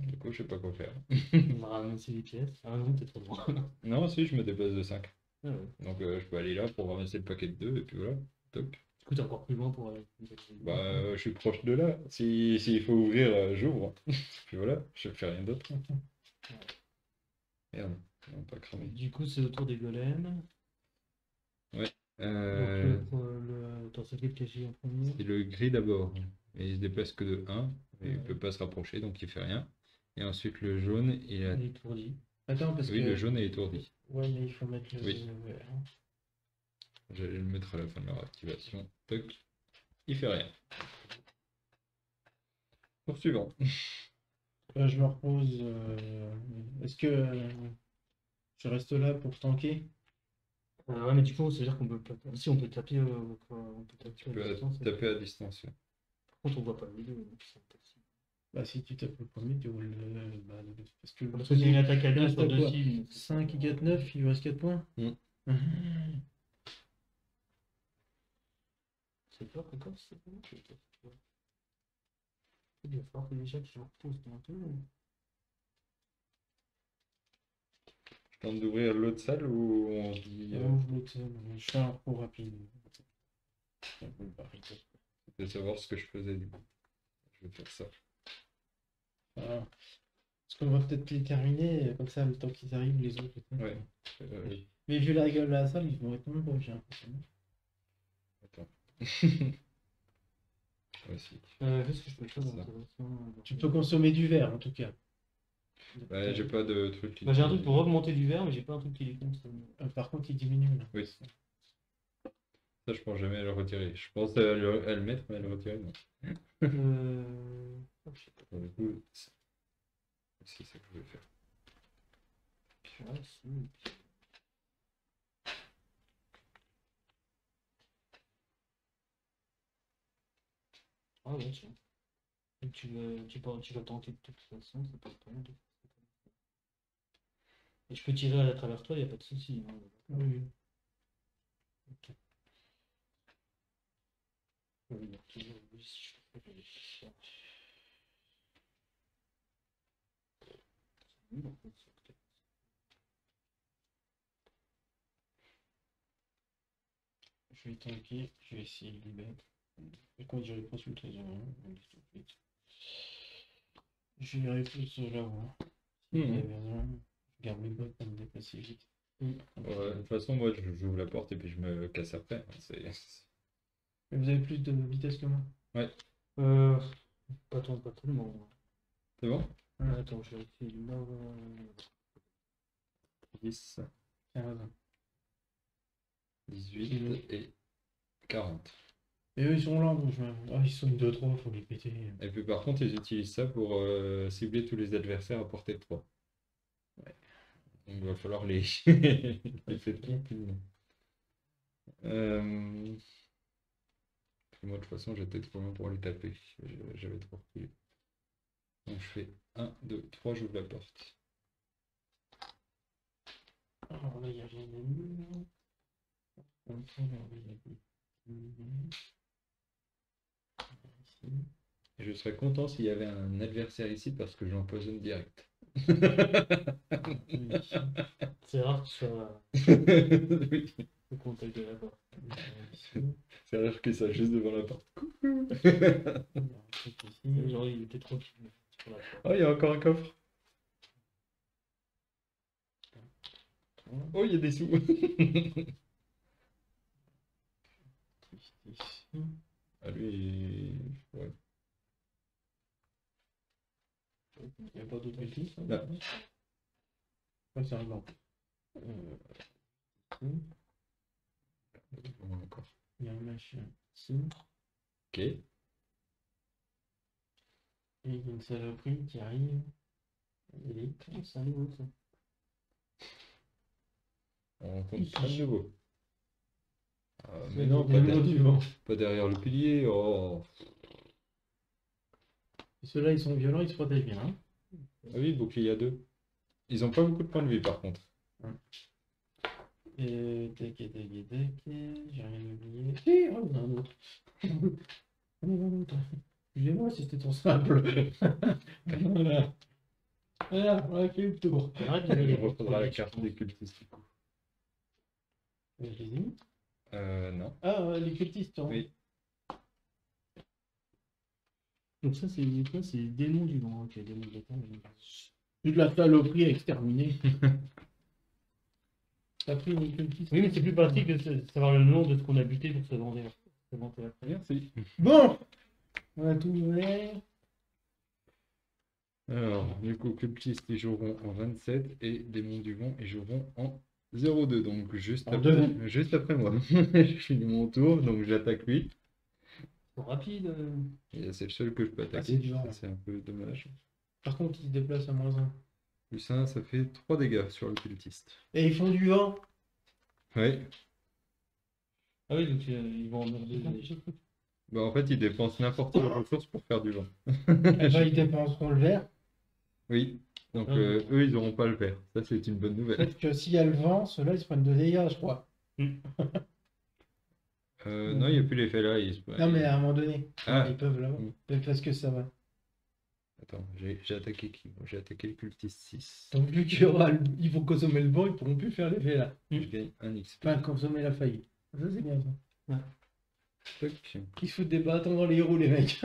Du coup, je sais pas quoi faire. On va ramasser les pièces. Ah non, t'es trop loin. Non, si, je me déplace de 5. Ah ouais. Donc, je peux aller là pour ramasser le paquet de 2 et puis voilà. Top. Du coup, t'es encore plus loin pour aller. Bah, je suis proche de là. S'il faut ouvrir, j'ouvre. Puis voilà, je fais rien d'autre. Merde, on va pas cramer. Du coup, c'est au tour des golems. Euh, Donc, attends, c'est lequel qui agit en premier? c'est le gris d'abord. Et il se déplace que de 1. Et il Ouais. peut pas se rapprocher, donc il fait rien. Et ensuite, le jaune, il a. Il est étourdi. Attends, parce Oui, que. le jaune est étourdi. Ouais, mais il faut mettre le Oui. vert. J'allais le mettre à la fin de leur activation. Toc. Il fait rien. Tour suivant. Je me repose. Est-ce que je reste là pour tanker? Ouais, mais du coup, ça veut dire qu'on peut pas. Si, on peut taper. On peut taper Tu à peux distance. taper à distance. Ouais. Par contre, on voit pas le milieu. Donc c'est impossible. Bah, si tu tapes le premier, tu roules le. Bah, parce que Parce que c'est une attaque à 2 reste sur à 2 quoi cibles. 5, il gagne 9, il lui reste 4 points. Mm. C'est pas encore, c'est pas. Il va falloir que déjà que je repose un peu. Je tente d'ouvrir l'autre salle ou on se dit. Je fais un pro rapide. De savoir ce que je faisais du coup. Je vais faire ça. Voilà. Parce qu'on va peut-être les terminer, comme ça, le temps qu'ils arrivent, les autres. Peut-être. Ouais. Mais vu la gueule de la salle, ils vont être nombreux, j'ai l'impression. Attends. Voici. Qu'est-ce que je peux faire Ça. d'intéressant? Tu peux consommer du verre, en tout cas. Bah, j'ai pas de truc qui. Bah, j'ai un truc pour augmenter du verre, mais j'ai pas un truc qui les consomme. Par contre, il diminue, là. Oui. Ça, je pense jamais à le retirer. Je pense à le mettre, mais à le retirer, non. Je sais pas. Pour le coup, c'est ça que je voulais faire. Ouais, si. Ah ouais, tiens. Et tu vas tenter de toute façon, ça peut pas mal de faire ça. Et je peux tirer à travers toi, il n'y a pas de souci. Hein. Oui. Ok. Oui, donc, oui, si je fais ça. Oui, en fait, c'est ok. Je vais tanker, je vais essayer de lui mettre. Et quand je réponds sur le trésor, on dit tout de suite. Je vais plus sur là-haut. Si vous avez besoin, je garde mes bottes pour me déplacer vite. Ouais, de toute façon, moi, j'ouvre la porte et puis je me casse après. Mais vous avez plus de vitesse que moi. Ouais. Pas tellement. C'est bon? Attends, je vais essayer de 10, 15. 18 et 40. Et eux, ils sont là, donc ils sont 2-3, faut les péter. Et puis par contre, ils utilisent ça pour cibler tous les adversaires à portée de 3. Ouais. Donc il va falloir les faire tranquillement. Moi, de toute façon, j'étais trop loin pour les taper. J'avais trop reculé. Donc je fais 1, 2, 3, j'ouvre la porte. Alors là, il n'y a rien à mur. Et je serais content s'il y avait un adversaire ici parce que j'empoisonne direct. C'est rare que ce soit Oui. le contact de la porte. C'est rare que ça juste devant la porte. Genre, il était tranquille. Oh, il y a encore un coffre. Oh, il y a des sous. Ah, lui, ouais. Il n'y a pas d'autre cultiste Là. Ouais, c'est un blanc. Encore. Il y a un machin ici. Ok. Et il y a une saloperie qui arrive. C'est un nouveau ça. On rencontre plein de nouveaux. Mais non, non, pas derrière le pilier. Oh. Ceux-là, ils sont violents, ils se protègent bien. Hein. Ah oui, bouclier à 2. Ils ont pas beaucoup de points de vie par contre. Et tac, j'ai rien oublié. Si, oh, il y en a un autre. Excusez-moi si c'était trop simple. Voilà. Voilà, on a fait le tour. On reprendra la carte des cultistes du coup. Vas-y. Non. Ah, les cultistes. Hein. Oui. Donc ça c'est quoi? C'est démon du vent. Ok, démon de l'état. Toute la saloperie à exterminer. T'as pris les cultistes. Oui, mais c'est plus pratique de savoir le nom de ce qu'on a buté pour se vendre après. Merci. Bon, on a tout ouvert. Alors, du coup, cultistes ils joueront en 27 et démons du vent ils joueront en 0,2. Donc juste après moi. Je finis mon tour, donc j'attaque lui. C'est rapide. Et c'est le seul que je peux attaquer. c'est dur. C'est un peu dommage. Par contre, ils se déplacent à -1. Plus 1, ça fait 3 dégâts sur le cultiste. Et ils font du vent. Oui. Ah oui, donc ils vont emmerder. Bah, en fait, ils dépensent n'importe quelle ressource pour faire du vent. Eh ben, ils dépenseront le verre. Oui. Donc eux, ils n'auront pas le vert. Ça, c'est une bonne nouvelle. Peut-être que s'il y a le vent, ceux-là, ils se prennent 2 dégâts, je crois. Non, il n'y a plus l'effet là. Non, mais à un moment donné, Ah. ils peuvent là-bas. Parce que ça va. Attends, j'ai attaqué qui? Moi, j'ai attaqué le cultiste 6. Donc, vu ils vont consommer le banc, ils pourront plus faire l'effet là. Je gagne 1 XP. Enfin, consommer la faillite. Ça, c'est bien ça. Toc. Ils se foutent des bâtons dans les roues, les mecs.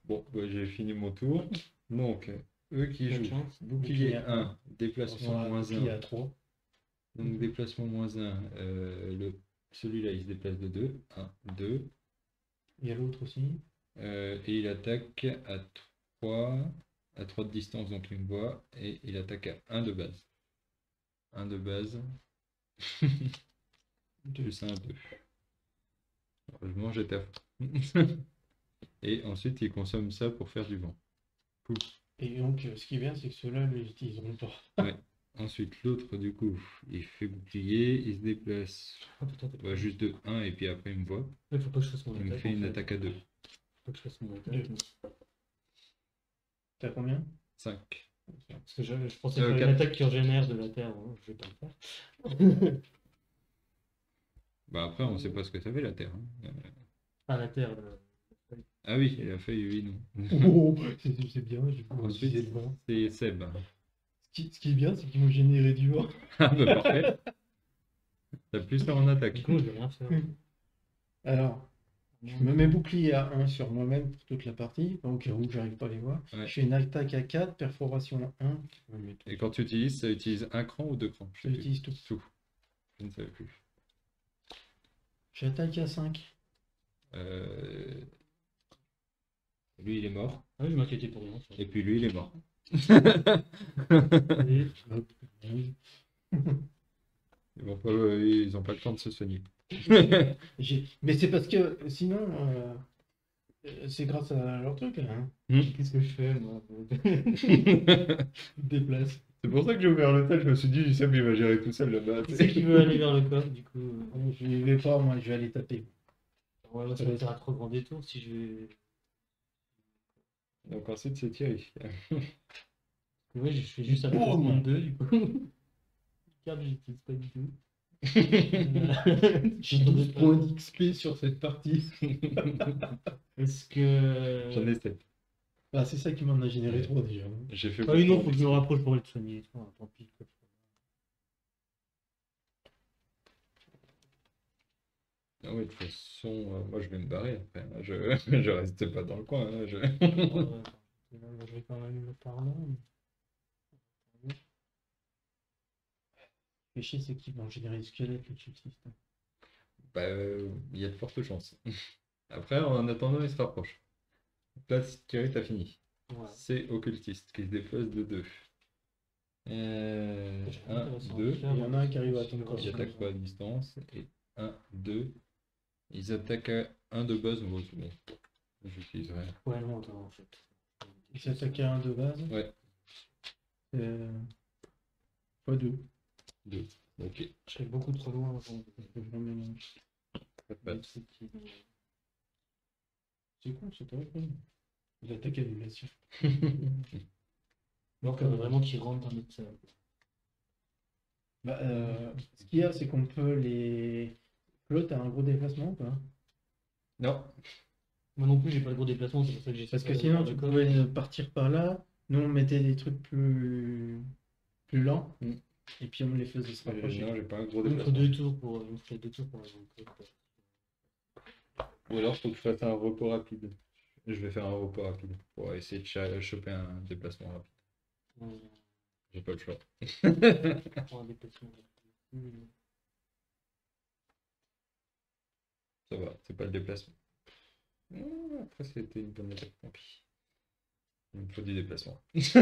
Bon, bah, j'ai fini mon tour. Donc, eux qui Bonne jouent. chance. Bouclier Bouclier 1, déplacement moins Il y 1. a 3. Donc, déplacement moins 1. Celui-là, il se déplace de 2. 1, 2. Il y a l'autre aussi. Et il attaque à 3. À 3 de distance, donc il me voit. Et il attaque à 1 de base. 1 de base. Plus 1, 2. Heureusement, j'étais à fond. Et ensuite, il consomme ça pour faire du vent. Pouf. Et donc, ce qui est bien, c'est que ceux-là ne les utiliseront pas. Ouais. Ensuite, l'autre, du coup, il fait bouclier, il se déplace Ah, putain, t'as juste de 1 et puis après, il me voit. Il faut pas que je fasse mon Il attaque. me fait en une fait. attaque à 2. Faut pas que je fasse mon attaque. Deux. T'as combien? 5. Parce que je pensais Euh, faire une quatre. attaque qui régénère de la terre. Hein. Je vais pas le faire. Bah après, on sait pas ce que ça fait la Terre. Hein. Ah, la terre. Ah oui, et la feuille, oui, non. Oh, c'est bien, j'ai pas Ensuite, utilisé le vent. c'est Seb. Ce qui est bien, c'est qu'ils vont générer du vent. Ah bah parfait. T'as plus ça en attaque. Du coup, je vais rien faire. Alors, je me mets bouclier à 1 sur moi-même pour toute la partie, au cas où j'arrive pas à les voir. Ouais. Je fais une attaque à 4, perforation à 1. Je me mets tout. Et quand tu utilises, ça utilise un cran ou deux crans? Je sais plus. J'utilise tout. Tout. Je ne savais plus. J'attaque à 5. Lui, il est mort. Ah oui, je m'inquiétais pour rien. Et puis lui, il est mort. Et- Hop. Ils n'ont pas le temps de se soigner. Mais c'est parce que sinon, c'est grâce à leur truc là. Hein. Qu'est-ce que je fais, moi? Je me déplace. C'est pour ça que j'ai ouvert l'hôtel, je me suis dit, Sam, il va gérer tout seul là-bas. Qui c'est qui veut aller vers le coffre, du coup? Je n'y vais pas, moi, je vais aller taper. Ouais, ça va être un trop grand détour si je vais. Donc ensuite, c'est Thierry. Ouais, je fais juste un Oh, déplacement non. de 2, du coup. Carte, j'utilise pas du tout. J'ai 12 points d'XP sur cette partie. Est-ce que. J'en ai 7. Ah, c'est ça qui m'en a généré 3 déjà. J'ai fait Ah oui, non, beaucoup. faut que je me rapproche pour être soigné. Ah, tant pis. Quoi. Ah ouais, de toute façon, moi je vais me barrer après. Hein. Je reste pas dans le coin. Hein. Je vais quand même le par là. Le chier, c'est qu'ils vont générer des squelettes, les cultistes. Bah, il y a de fortes chances. Après, en attendant, il se rapproche. Donc là, Thierry, t'as fini. Ouais. C'est occultiste qui se déplace de 2. 1, 2. Il y en a un qui arrive à ton corps. Ils attaquent pas à distance. Et 1, 2. Ils attaquent à 1 de base. Bon, c'est bon. J'utiliserai. Ouais, non, attends, en fait. Il s'attaque à 1 de base. Ouais. Fois 2. 2. Ok. Je serais beaucoup trop loin avant. Pas de batte. C'est con, c'est vrai. L'attaque annulation. Donc, vraiment qu'il rentre dans notre. Bah, ce qu'il y a, c'est qu'on peut les. Claude, t'as un gros déplacement ou pas? Non. Moi non plus, j'ai pas le gros déplacement, c'est pour ça que j'ai. Parce que sinon, tu pouvais partir par là. Nous, on mettait des trucs plus lents. Mm. Et puis, on les faisait se rapprocher. Non, j'ai pas un gros Il me faut déplacement. 2 tours pour. Il me faut 2 tours pour avancer. Ou alors, faut que je fasse un repos rapide. Je vais faire un repos rapide pour essayer de choper un déplacement rapide. J'ai pas le choix. Pour un déplacement. Ça va, c'est pas le déplacement. Après, c'était une bonne attaque, tant pis. Il me faut du déplacement. Je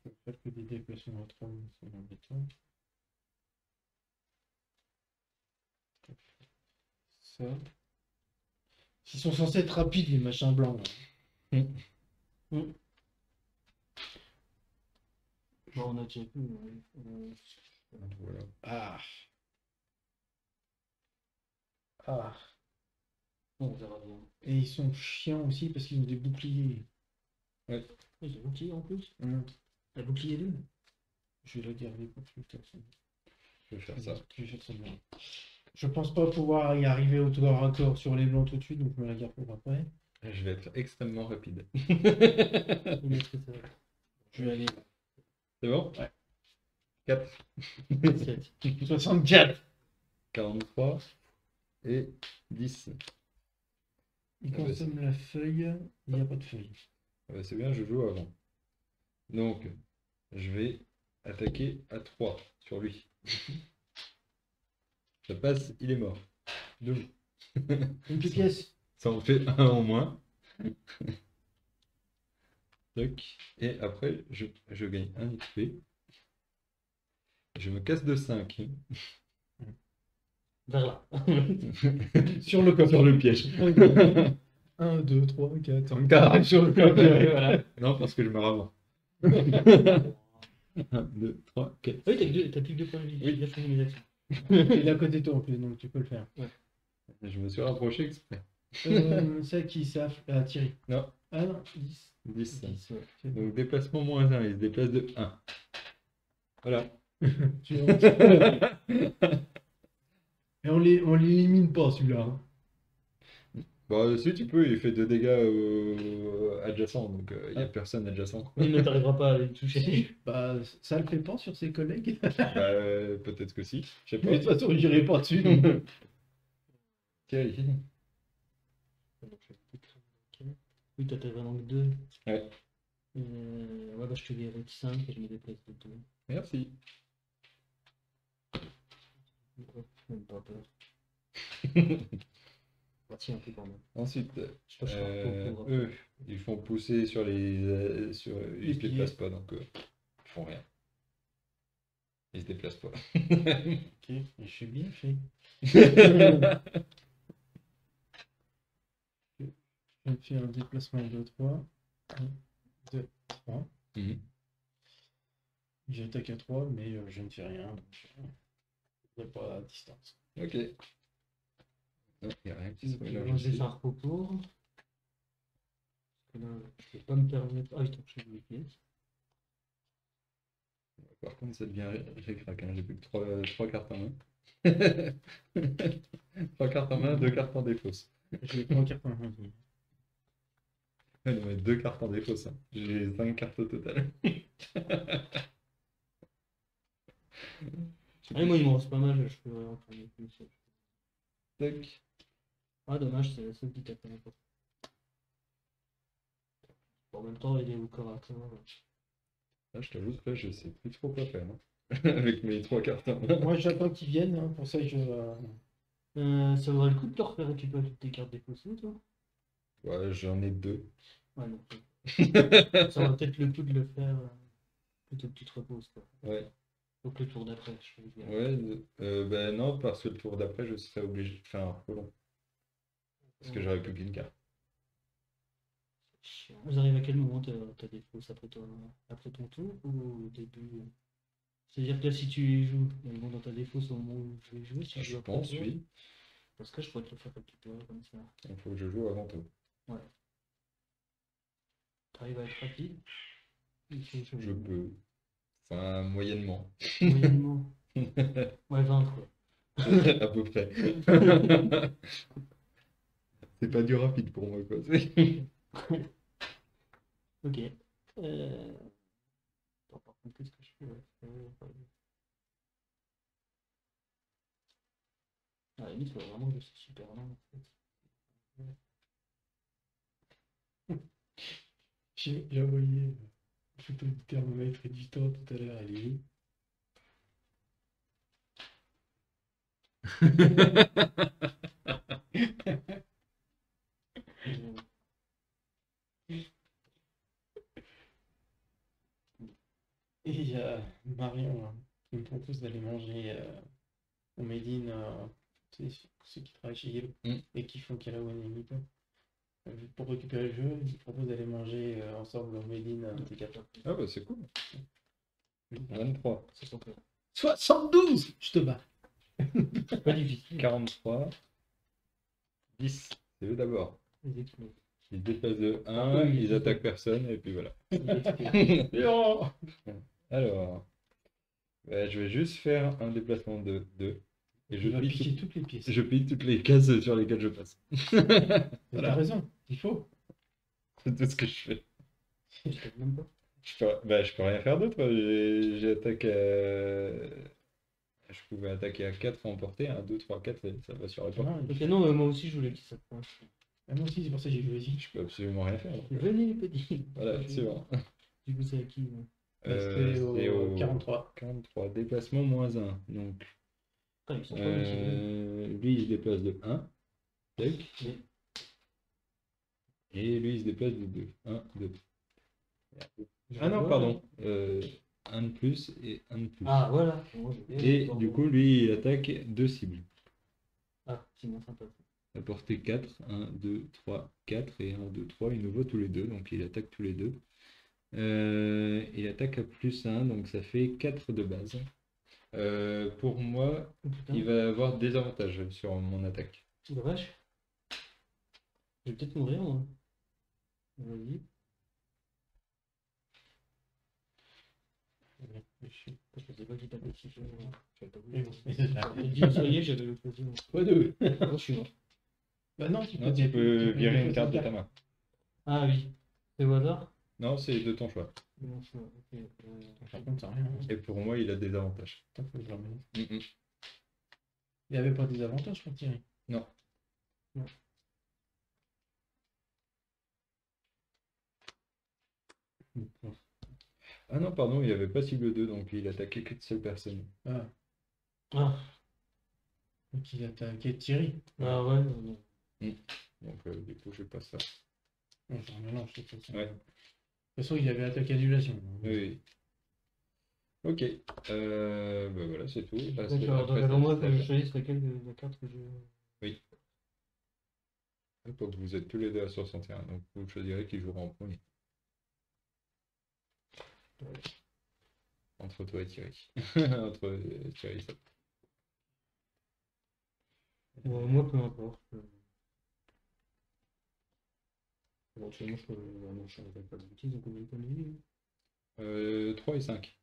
peux faire que des déplacements à 3, c'est embêtant. Ça. Ils sont censés être rapides, les machins blancs. Là. Bon, on a déjà vu. Voilà. Ah. Ah. On verra bien. Et ils sont chiants aussi parce qu'ils ont des boucliers. Oui, j'ai un bouclier en plus. Hum. Un bouclier 2. Je vais la garder pour plus tard. Je vais faire ça. Je vais faire ça bien. Je pense pas pouvoir y arriver au corps à corps sur les blancs tout de suite, donc je me la garde pour après. Je vais être extrêmement rapide. Est-ce que ça va? Je vais aller C'est bon? Ouais. 4, 7. 64. 43 et 10. Il Ah bah, consomme la feuille, il n'y a pas de feuille. Ah bah, c'est bien, je joue avant. Donc, je vais attaquer à 3 sur lui. Ça passe, il est mort. Deux. Une pièce. Ça en fait un en moins. Tac. Et après, je gagne un XP. Je me casse de 5 Vers là. Sur le coffre. sur le piège. 1, 2, 3, 4, 5. T'arrives sur le coffre. Voilà. Non, parce que je me rends. 1, 2, 3, 4. Oui, t'as plus que 2 points de vie. J'ai bien fini mes actions. Il est à côté de toi en plus, donc tu peux le faire. Je me suis rapproché exprès. C'est qui ça? Ah, Thierry. Non, Ah non, 10. 10. 10, ouais. C'est bon. Donc déplacement moins 1, il se déplace de 1. Voilà. Tu vois. Et on l'élimine pas celui-là. Hein. Bah si tu peux, il fait 2 dégâts adjacents, donc il n'y a personne adjacent. Il ne t'arrivera pas à les toucher. Bah, ça le fait pas sur ses collègues. Bah peut-être que si, je sais Mais de pas. toute façon, j'irai pas dessus. donc. Tiens, ici. Oui, toi, t'as vraiment que 2. Ouais, Ouais, bah, je te guéris de 5 et je me déplace de 2. merci. Même pas peur. Bah, tiens, un peu quand même. Ensuite, Je sais pas, je suis un peu eux, ils font pousser sur les... ils Les se pieds. déplacent pas, donc ils font rien. Ils se déplacent pas. Ok, et je suis bien fait. Je fais un déplacement de 3. 1, 2, 3. Mhm. J'attaque à 3, mais je ne fais rien. Donc, il n'y a pas à distance. Ok. Non, il n'y a rien qui se Donc, mélange moi, je vais ici. faire un repos pour. Parce que là, je vais pas me permettre. Ah, il tombe chez les pièces. Par contre, ça devient ric-rac, hein. J'ai plus que 3 cartes en main. 3 cartes en main, 2 cartes en défausse. Je vais prendre 4 points. Ouais, non, mais 2 cartes en défausse. Hein. J'ai 5 cartes au total. Ah, moi, il m'en reste pas mal. Je peux vraiment faire des plus. Tac. Ah, dommage, c'est la seule qui tape pas. Bon, en même temps, il est au corps à corps. Là, je t'avoue que là, je sais plus trop quoi faire. Hein. Avec mes 3 cartes en main. Moi, j'attends qu'ils viennent. Hein, pour ça, je. Ça vaudrait le coup de te refaire récupérer toutes tes cartes défaussées, toi? Ouais, j'en ai 2. Ouais, non. Ça vaut peut-être le coup de le faire plutôt que tu te reposes, quoi. Ouais. Donc le tour d'après, je veux dire. Ouais, ben non, parce que le tour d'après, je serais obligé de faire un relon. Parce que j'aurais plus qu'une carte. Chiant. Vous arrivez à quel moment t'as des fausses après ton tour ou au début? C'est-à-dire que là, si tu joues, elles vont dans ta défausse au moment où je vais jouer, si je Je joue après pense, toi, oui. parce que je pourrais te le faire récupérer comme ça. Il faut que je joue avant toi. T'arrives à être rapide? Je peux. Enfin, moyennement. Moyennement. Ouais, 20 quoi. À peu près. C'est pas du rapide pour moi, quoi. Ok. Attends, par contre, qu'est-ce que je fais? À la limite, il faut vraiment que je sois super lent en fait. J'ai envoyé une photo du thermomètre et du temps tout à l'heure à Lily. Et il y a Marion hein, qui me propose d'aller manger au Made in, tu sais, ceux qui travaillent chez Yellow et qui font Kalawan pour récupérer le jeu, ils proposent d'aller manger ensemble au Made in TK. Ah bah c'est cool. 23. C'est son plan. 72! Je te bats. C'est pas difficile. 43. 10. C'est eux d'abord. Les exploits. Ils se déplacent de Ah 1, oui, ils c'est attaquent ça. personne, et puis voilà. Oh Alors, je vais juste faire un déplacement de 2. Et Je vais piquer toutes les pièces. je pille toutes les cases sur lesquelles je passe. T'as raison, il faut. C'est tout ce que je fais. Je tape même pas. Je peux rien faire d'autre. J'ai attaqué Je pouvais attaquer à 4 en portée, 1, 2, 3, 4, ça va sur la porte. Non, Ok, non, moi aussi je voulais qu'il s'approche. moi aussi, c'est pour ça que j'ai joué ici. Je peux absolument rien faire. Venez les petits. Voilà, c'est bon. Du coup, c'est à qui là C'est C'est au 43. 43. Déplacement moins 1. Donc, Ah, ils sont pas motivés. lui, il se déplace de 1. Tac. Mais- Et lui, il se déplace de 2. 1, 2. Je Ah non, vois, pardon. 1 de plus et 1 de plus. Ah, voilà. Moi, j'ai bien Et le temps. du coup, lui, il attaque 2 cibles. Ah, c'est moins sympa. À portée 4. 1, 2, 3, 4. Et 1, 2, 3. Il nous voit tous les deux. Donc, il attaque tous les deux. Il attaque à plus 1. Donc, ça fait 4 de base. Pour moi, Oh, putain. il va avoir des avantages sur mon attaque. La vache. Je vais peut-être mourir, moi. Vas-y. Je sais pas qui t'a fait si je j'avais pas voulu. J'ai dit, ça y est, j'avais le plaisir. Quoi de Oh, je suis mort. Bah non, tu Non, tu peux virer une carte de ta main. Ah oui. C'est au hasard Non, c'est de ton choix. Non, je ok. Par contre, ça rien. Et pour moi, il a des avantages. Attends, faut que je le remette. Mhm. Il avait pas des avantages pour tirer. Non. Non. Ah non, pardon, il avait pas cible 2, donc il attaquait qu'une seule personne. Ah, Ah, donc il a attaqué Thierry. ah ouais, non. Donc du coup, je passe ça. Non, c'est un mélange, de toute façon. Ouais. De toute façon, il avait attaqué adulation. Oui. Ok. Bah voilà, c'est tout. Là, D'accord, donc alors moi, je choisis laquelle de la carte que je. Donc vous êtes tous les deux à 61, donc vous choisirez qui jouera en premier. Entre toi et Thierry. Entre Thierry et ça. Moi, peu importe. Éventuellement, je peux. Non, je ne pas de bêtises, donc on est pas mis. 3 et 5.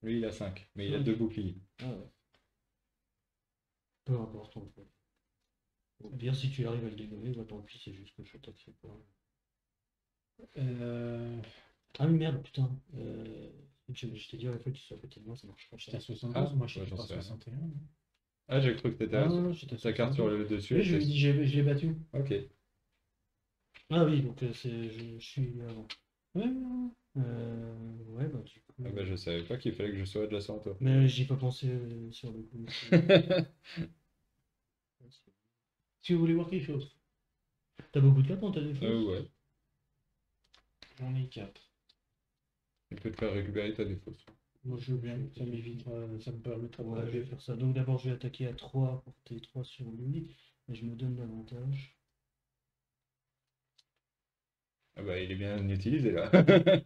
Lui, il a 5, mais il a Ok. 2 boucliers. Ah ouais. Peu importe, en fait. Au pire, si tu arrives à le dégommer, bah tant pis, c'est juste que je t'attaque pas. Ah mais merde, putain. Je t'ai dit, en fait, tu sais à côté de moi, ça marche pas. J'étais à 72, moi je ouais, suis j'en pas à sais rien. 61. Ah, j'ai cru que t'étais Ah non, j'étais à ta carte sur 72. le dessus. Oui, je lui ai dit, je l'ai battu. Ok. Ah oui, donc je suis avant. Ouais, Ouais, bah du coup. Ah bah, je savais pas qu'il fallait que je sois adjacent à toi. Mais j'y ai pas pensé sur le coup. si vous voulez voir quelque chose, T'as beaucoup de cartes dans ta défense? Ouais. j'en ai 4. Il peut te faire récupérer ta défausse. Moi je veux bien, ça m'évitera, ça me permettra de Ouais, je vais faire ça. Donc d'abord, je vais attaquer à 3 pour T3 sur lui. Et je me donne l'avantage. Ah bah, il est bien utilisé là.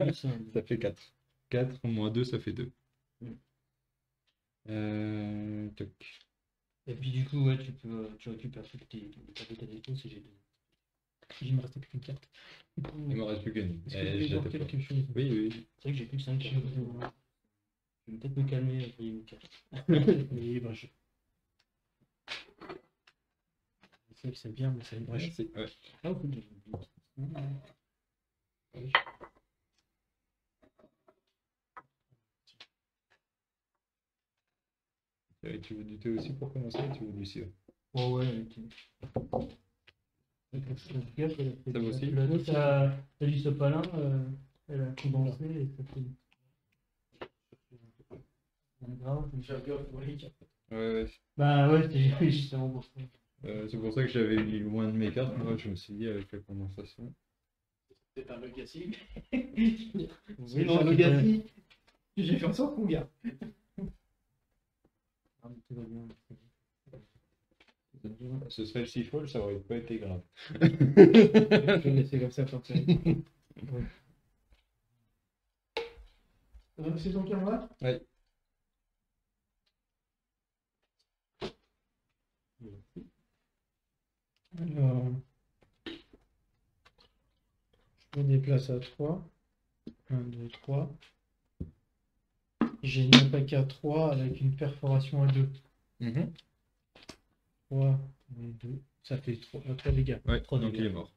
Oui, ça, Ça fait 4. 4 moins 2, ça fait 2. Mm. Toc. Et puis du coup, ouais, tu récupères toutes tes cartes de ta défense et j'ai deux. Il me restait plus qu'une carte. Il me reste plus qu'une. Est-ce que vous voulez voir quelque chose? Oui, oui. C'est vrai que j'ai plus que 5 cartes. Je vais peut-être me calmer avec les cartes. Oui, bah je. C'est vrai que c'est bien, mais c'est une Ouais, brèche. ouais. Ah, ok. Et tu veux du thé aussi pour commencer ou tu veux du sirop? Oh ouais, ok. Ça va aussi? La liste palin, elle a condensé et ça fait. Grave. Ouais. Bah ouais, c'était justement pour ça. C'est pour ça que j'avais mis loin de mes cartes. Moi, je me suis dit avec la condensation. C'est un legacy. Oui, C'est non, un c'est legacy. J'ai fait en sorte qu'on garde. Ah, mais tout va bien. Ce serait le 6 fois, ça aurait pas été grave. Je vais laisser comme ça sortir. C'est ton tour là? Ouais. Alors, je me déplace à 3. 1, 2, 3. J'ai une attaque à 3 avec une perforation à 2. 3 et 2. Ça fait 3 dégâts. Ouais, 3 donc dégâts. il est mort.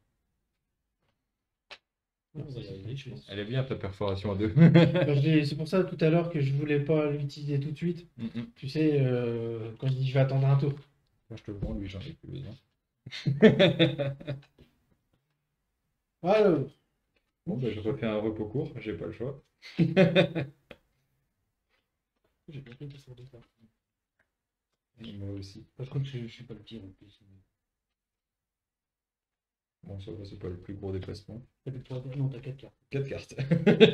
Non, ça, c'est vrai, je pense. Elle est bien ta perforation à 2. Bah, c'est pour ça tout à l'heure que je voulais pas l'utiliser tout de suite. Tu sais, quand je dis je vais attendre un tour. Moi je te le vends, lui j'en ai plus besoin. Alors, Bon, bah, je refais un repos court, j'ai pas le choix. J'ai bien pris sur deux cartes. Et moi aussi. Je crois que je suis pas le pire en plus. Bon, ça va, c'est pas le plus gros déplacement. T'as plus de 3 cartes. Non, t'as 4 cartes. 4 cartes.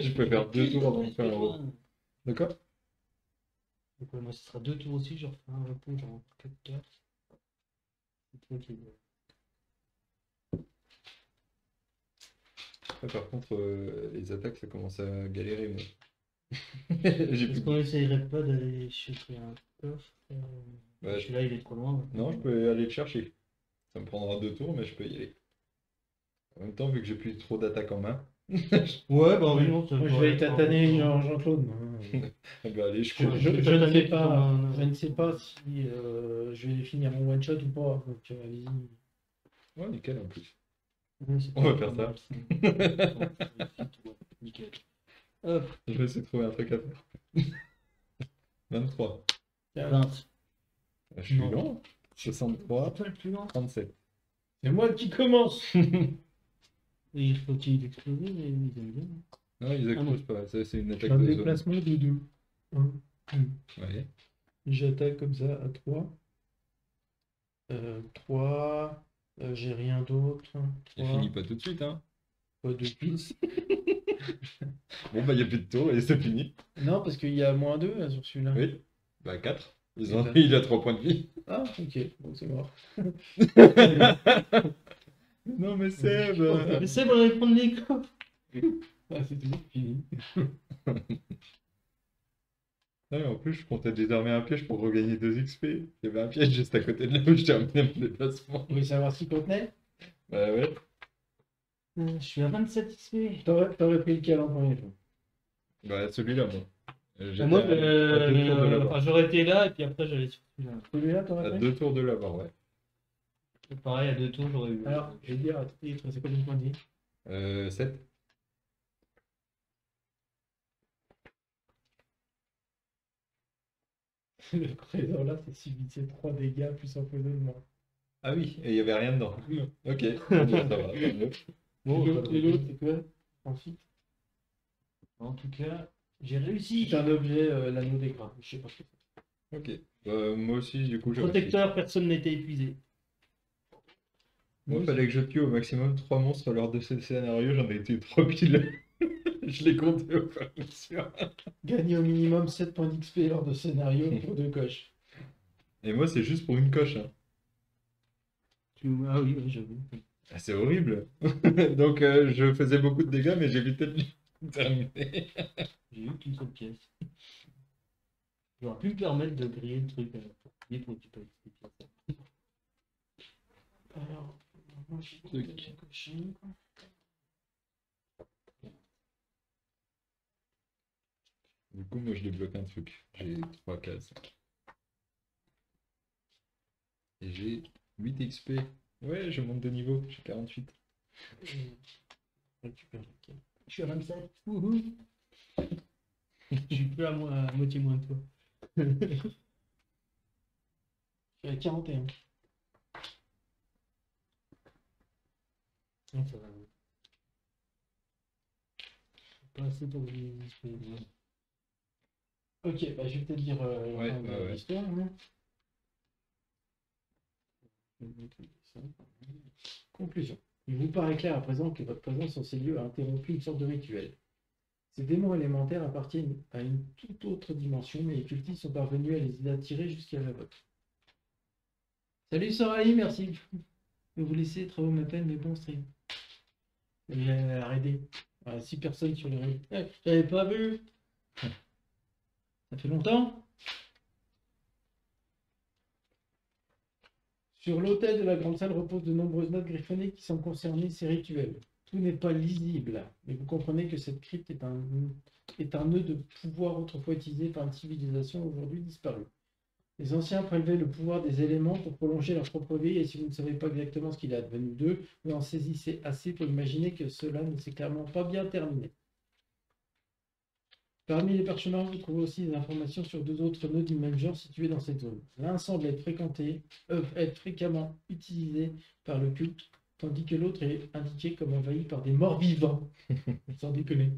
Je peux faire 2 tours avant de faire un repos. D'accord? Donc, ouais, moi, ce sera 2 tours aussi. Je refais un repos, genre 4 cartes. C'est toi qui Après, par contre, les attaques, ça commence à galérer, moi. J'ai Est-ce plus... qu'on essayerait pas d'aller chercher un coffre Bah, Celui-là, il est trop loin. Non, je peux aller le chercher. Ça me prendra 2 tours, mais je peux y aller. En même temps, vu que j'ai plus trop d'attaques en main, Ouais, bah oui, non, ça moi, je pourrait vais être tataner un- Jean-Claude. bah allez, je Je, cours. je- Je je vais ne sais t'amener pas, comme un- je ne sais pas si je vais finir mon one shot ou pas. Donc, allez-y. Ouais, nickel en plus. Ouais, c'est On va pas faire mal, ouais, nickel. Hop, Je vais essayer de trouver un truc à faire. 23. 20. Je suis Non. long. 63. C'est pas le plus lent. 37. C'est moi qui commence. Et il continue d'exploser, mais ils aiment bien. Non, ils Ah non. explosent pas. Ça, c'est une attaque Un de zone. déplacement de 2. Ouais. J'attaque comme ça à 3. 3. J'ai rien d'autre. Il 3. finit pas tout de suite, hein. Pas de plus. Bon, bah, il n'y a plus de tour et c'est fini. Non, parce qu'il y a moins 2 sur celui-là. Oui. Bah, 4. Et bah. Il a 3 points de vie. Ah, ok. Bon, c'est mort. Non, mais Seb. Mais c'est bon, on va prendre les coffres. Ah, c'est toujours fini. Ouais, en plus, je comptais désarmer un piège pour regagner 2 XP. Il y avait un piège juste à côté de là où je terminais mon déplacement. Vous voulez savoir ce qu'il contenait? Bah ouais. Je suis à 27 XP. T'aurais pris lequel en premier? Bah celui-là, moi. J'étais Moi, à 2 tours de l'avoir. enfin, j'aurais été là et puis après j'allais sur celui-là. Celui-là, À t'aurais pris? 2 tours de l'avoir, ouais. Pareil, à 2 tours, j'aurais eu. Alors, je vais dire, il te restait combien de points de vie? 7. Le trésor là, c'est subissait 3 dégâts plus empoisonnement. Ah oui, et il n'y avait rien dedans. Ok, bon, bah, ça va, tant mieux. Bon, Et l'autre, c'est quoi? Ensuite, en tout cas, j'ai réussi. c'est un objet, l'anneau des gras. Je sais pas ce que c'est. Ok. Moi aussi, du coup, j'ai Protecteur, personne n'était épuisé. Moi, il fallait que je tue au maximum 3 monstres lors de ce scénario. J'en ai tué 3 piles. Je l'ai compté au fur et à mesure. Gagner au minimum 7 points d'XP lors de scénario pour 2 coches. Et moi, c'est juste pour une coche. Hein. Ah oui, oui, j'avoue. Ah, c'est horrible. Donc, je faisais beaucoup de dégâts, mais j'évitais de le terminer. J'ai eu qu'une seule pièce. J'aurais pu me permettre de griller le truc pour payer pour que tu peux expliquer ça. Alors, moi, je Truc. vais cocher. Du coup, moi, je débloque un truc. J'ai 3 cases. Et j'ai 8 XP. Ouais, je monte de niveau. J'ai 48. Récupère le quai. Je suis à 27. Wouhou. Je suis plus à moitié moins que toi. Je suis à 41. Non, ça va. Pas assez pour gagner des XP. Ok, bah, je vais te dire Ouais, la fin de ouais. l'histoire. Hein. Conclusion. Il vous paraît clair à présent que votre présence sur ces lieux a interrompu une sorte de rituel. Ces démons élémentaires appartiennent à une toute autre dimension, mais les cultistes sont parvenus à les attirer jusqu'à la vôtre. Salut Sorali, merci de vous laisser travaux ma peine, mais bon stream. Et arrêtez. 6 personnes sur les règles. J'avais pas vu. Ça fait longtemps. Sur l'autel de la grande salle reposent de nombreuses notes griffonnées qui semblent concerner ces rituels. Tout n'est pas lisible, mais vous comprenez que cette crypte est un nœud de pouvoir autrefois utilisé par une civilisation aujourd'hui disparue. Les anciens prélevaient le pouvoir des éléments pour prolonger leur propre vie, et si vous ne savez pas exactement ce qu'il est advenu d'eux, vous en saisissez assez pour imaginer que cela ne s'est clairement pas bien terminé. Parmi les parchemins, vous trouvez aussi des informations sur deux autres nœuds du même genre situés dans cette zone. L'un semble être fréquemment utilisé par le culte, tandis que l'autre est indiqué comme envahi par des morts vivants. Sans déconner.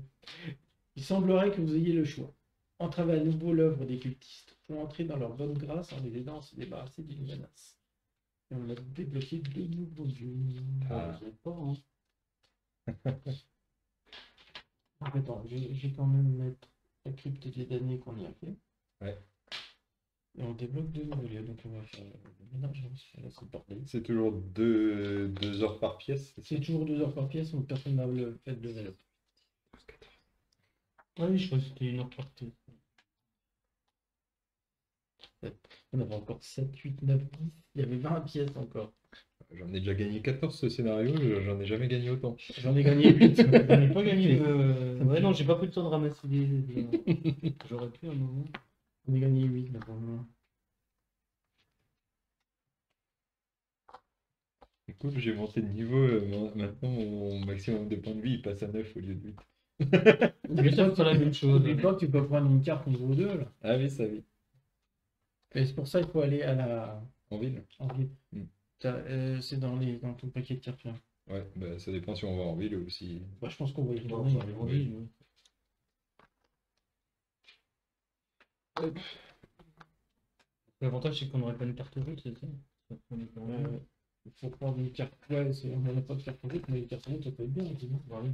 Il semblerait que vous ayez le choix. Entraver à nouveau l'œuvre des cultistes, ou entrer dans leur bonne grâce en les aidant à se débarrasser d'une menace. Et on a débloqué deux nouveaux dieux. Ah, je sais pas, hein. Attends, je vais quand même mettre la crypte des damnés qu'on y a fait. Ouais. Et on débloque deux nouveaux lieux, donc on va faire le ménage, là c'est le bordel. C'est toujours 2 heures par pièce. C'est toujours 2 heures par pièce, donc personne n'a fait de level up. Ah oui, je crois que c'était 1 heure par pièce. On avait encore 7, 8, 9, 10. Il y avait 20 pièces encore. J'en ai déjà gagné 14 ce scénario, j'en ai jamais gagné autant. J'en ai gagné 8. J'en ai pas gagné. Ouais, non, j'ai pas pris le temps de ramasser des. J'aurais pu à un moment. On a gagné 8 là pour le moment. Écoute, j'ai monté de niveau, maintenant mon maximum de points de vie il passe à 9 au lieu de 8. Mais ça, c'est la même chose. N'oublie pas que tu peux prendre une carte niveau 2 là. Ah oui, ça oui. Et c'est pour ça qu'il faut aller à la. En ville? En ville. Mm. C'est dans ton paquet de cartes là. Ouais, bah ça dépend si on va en ville ou si. Bah, je pense qu'on va y Bon, retourner. on va aller en ville, ouais. L'avantage, c'est qu'on n'aurait pas une carte route, c'est ça? Il faut prendre une carte. Ouais, on n'a pas de carte route, mais une carte route, ça peut être bien. Bah oui.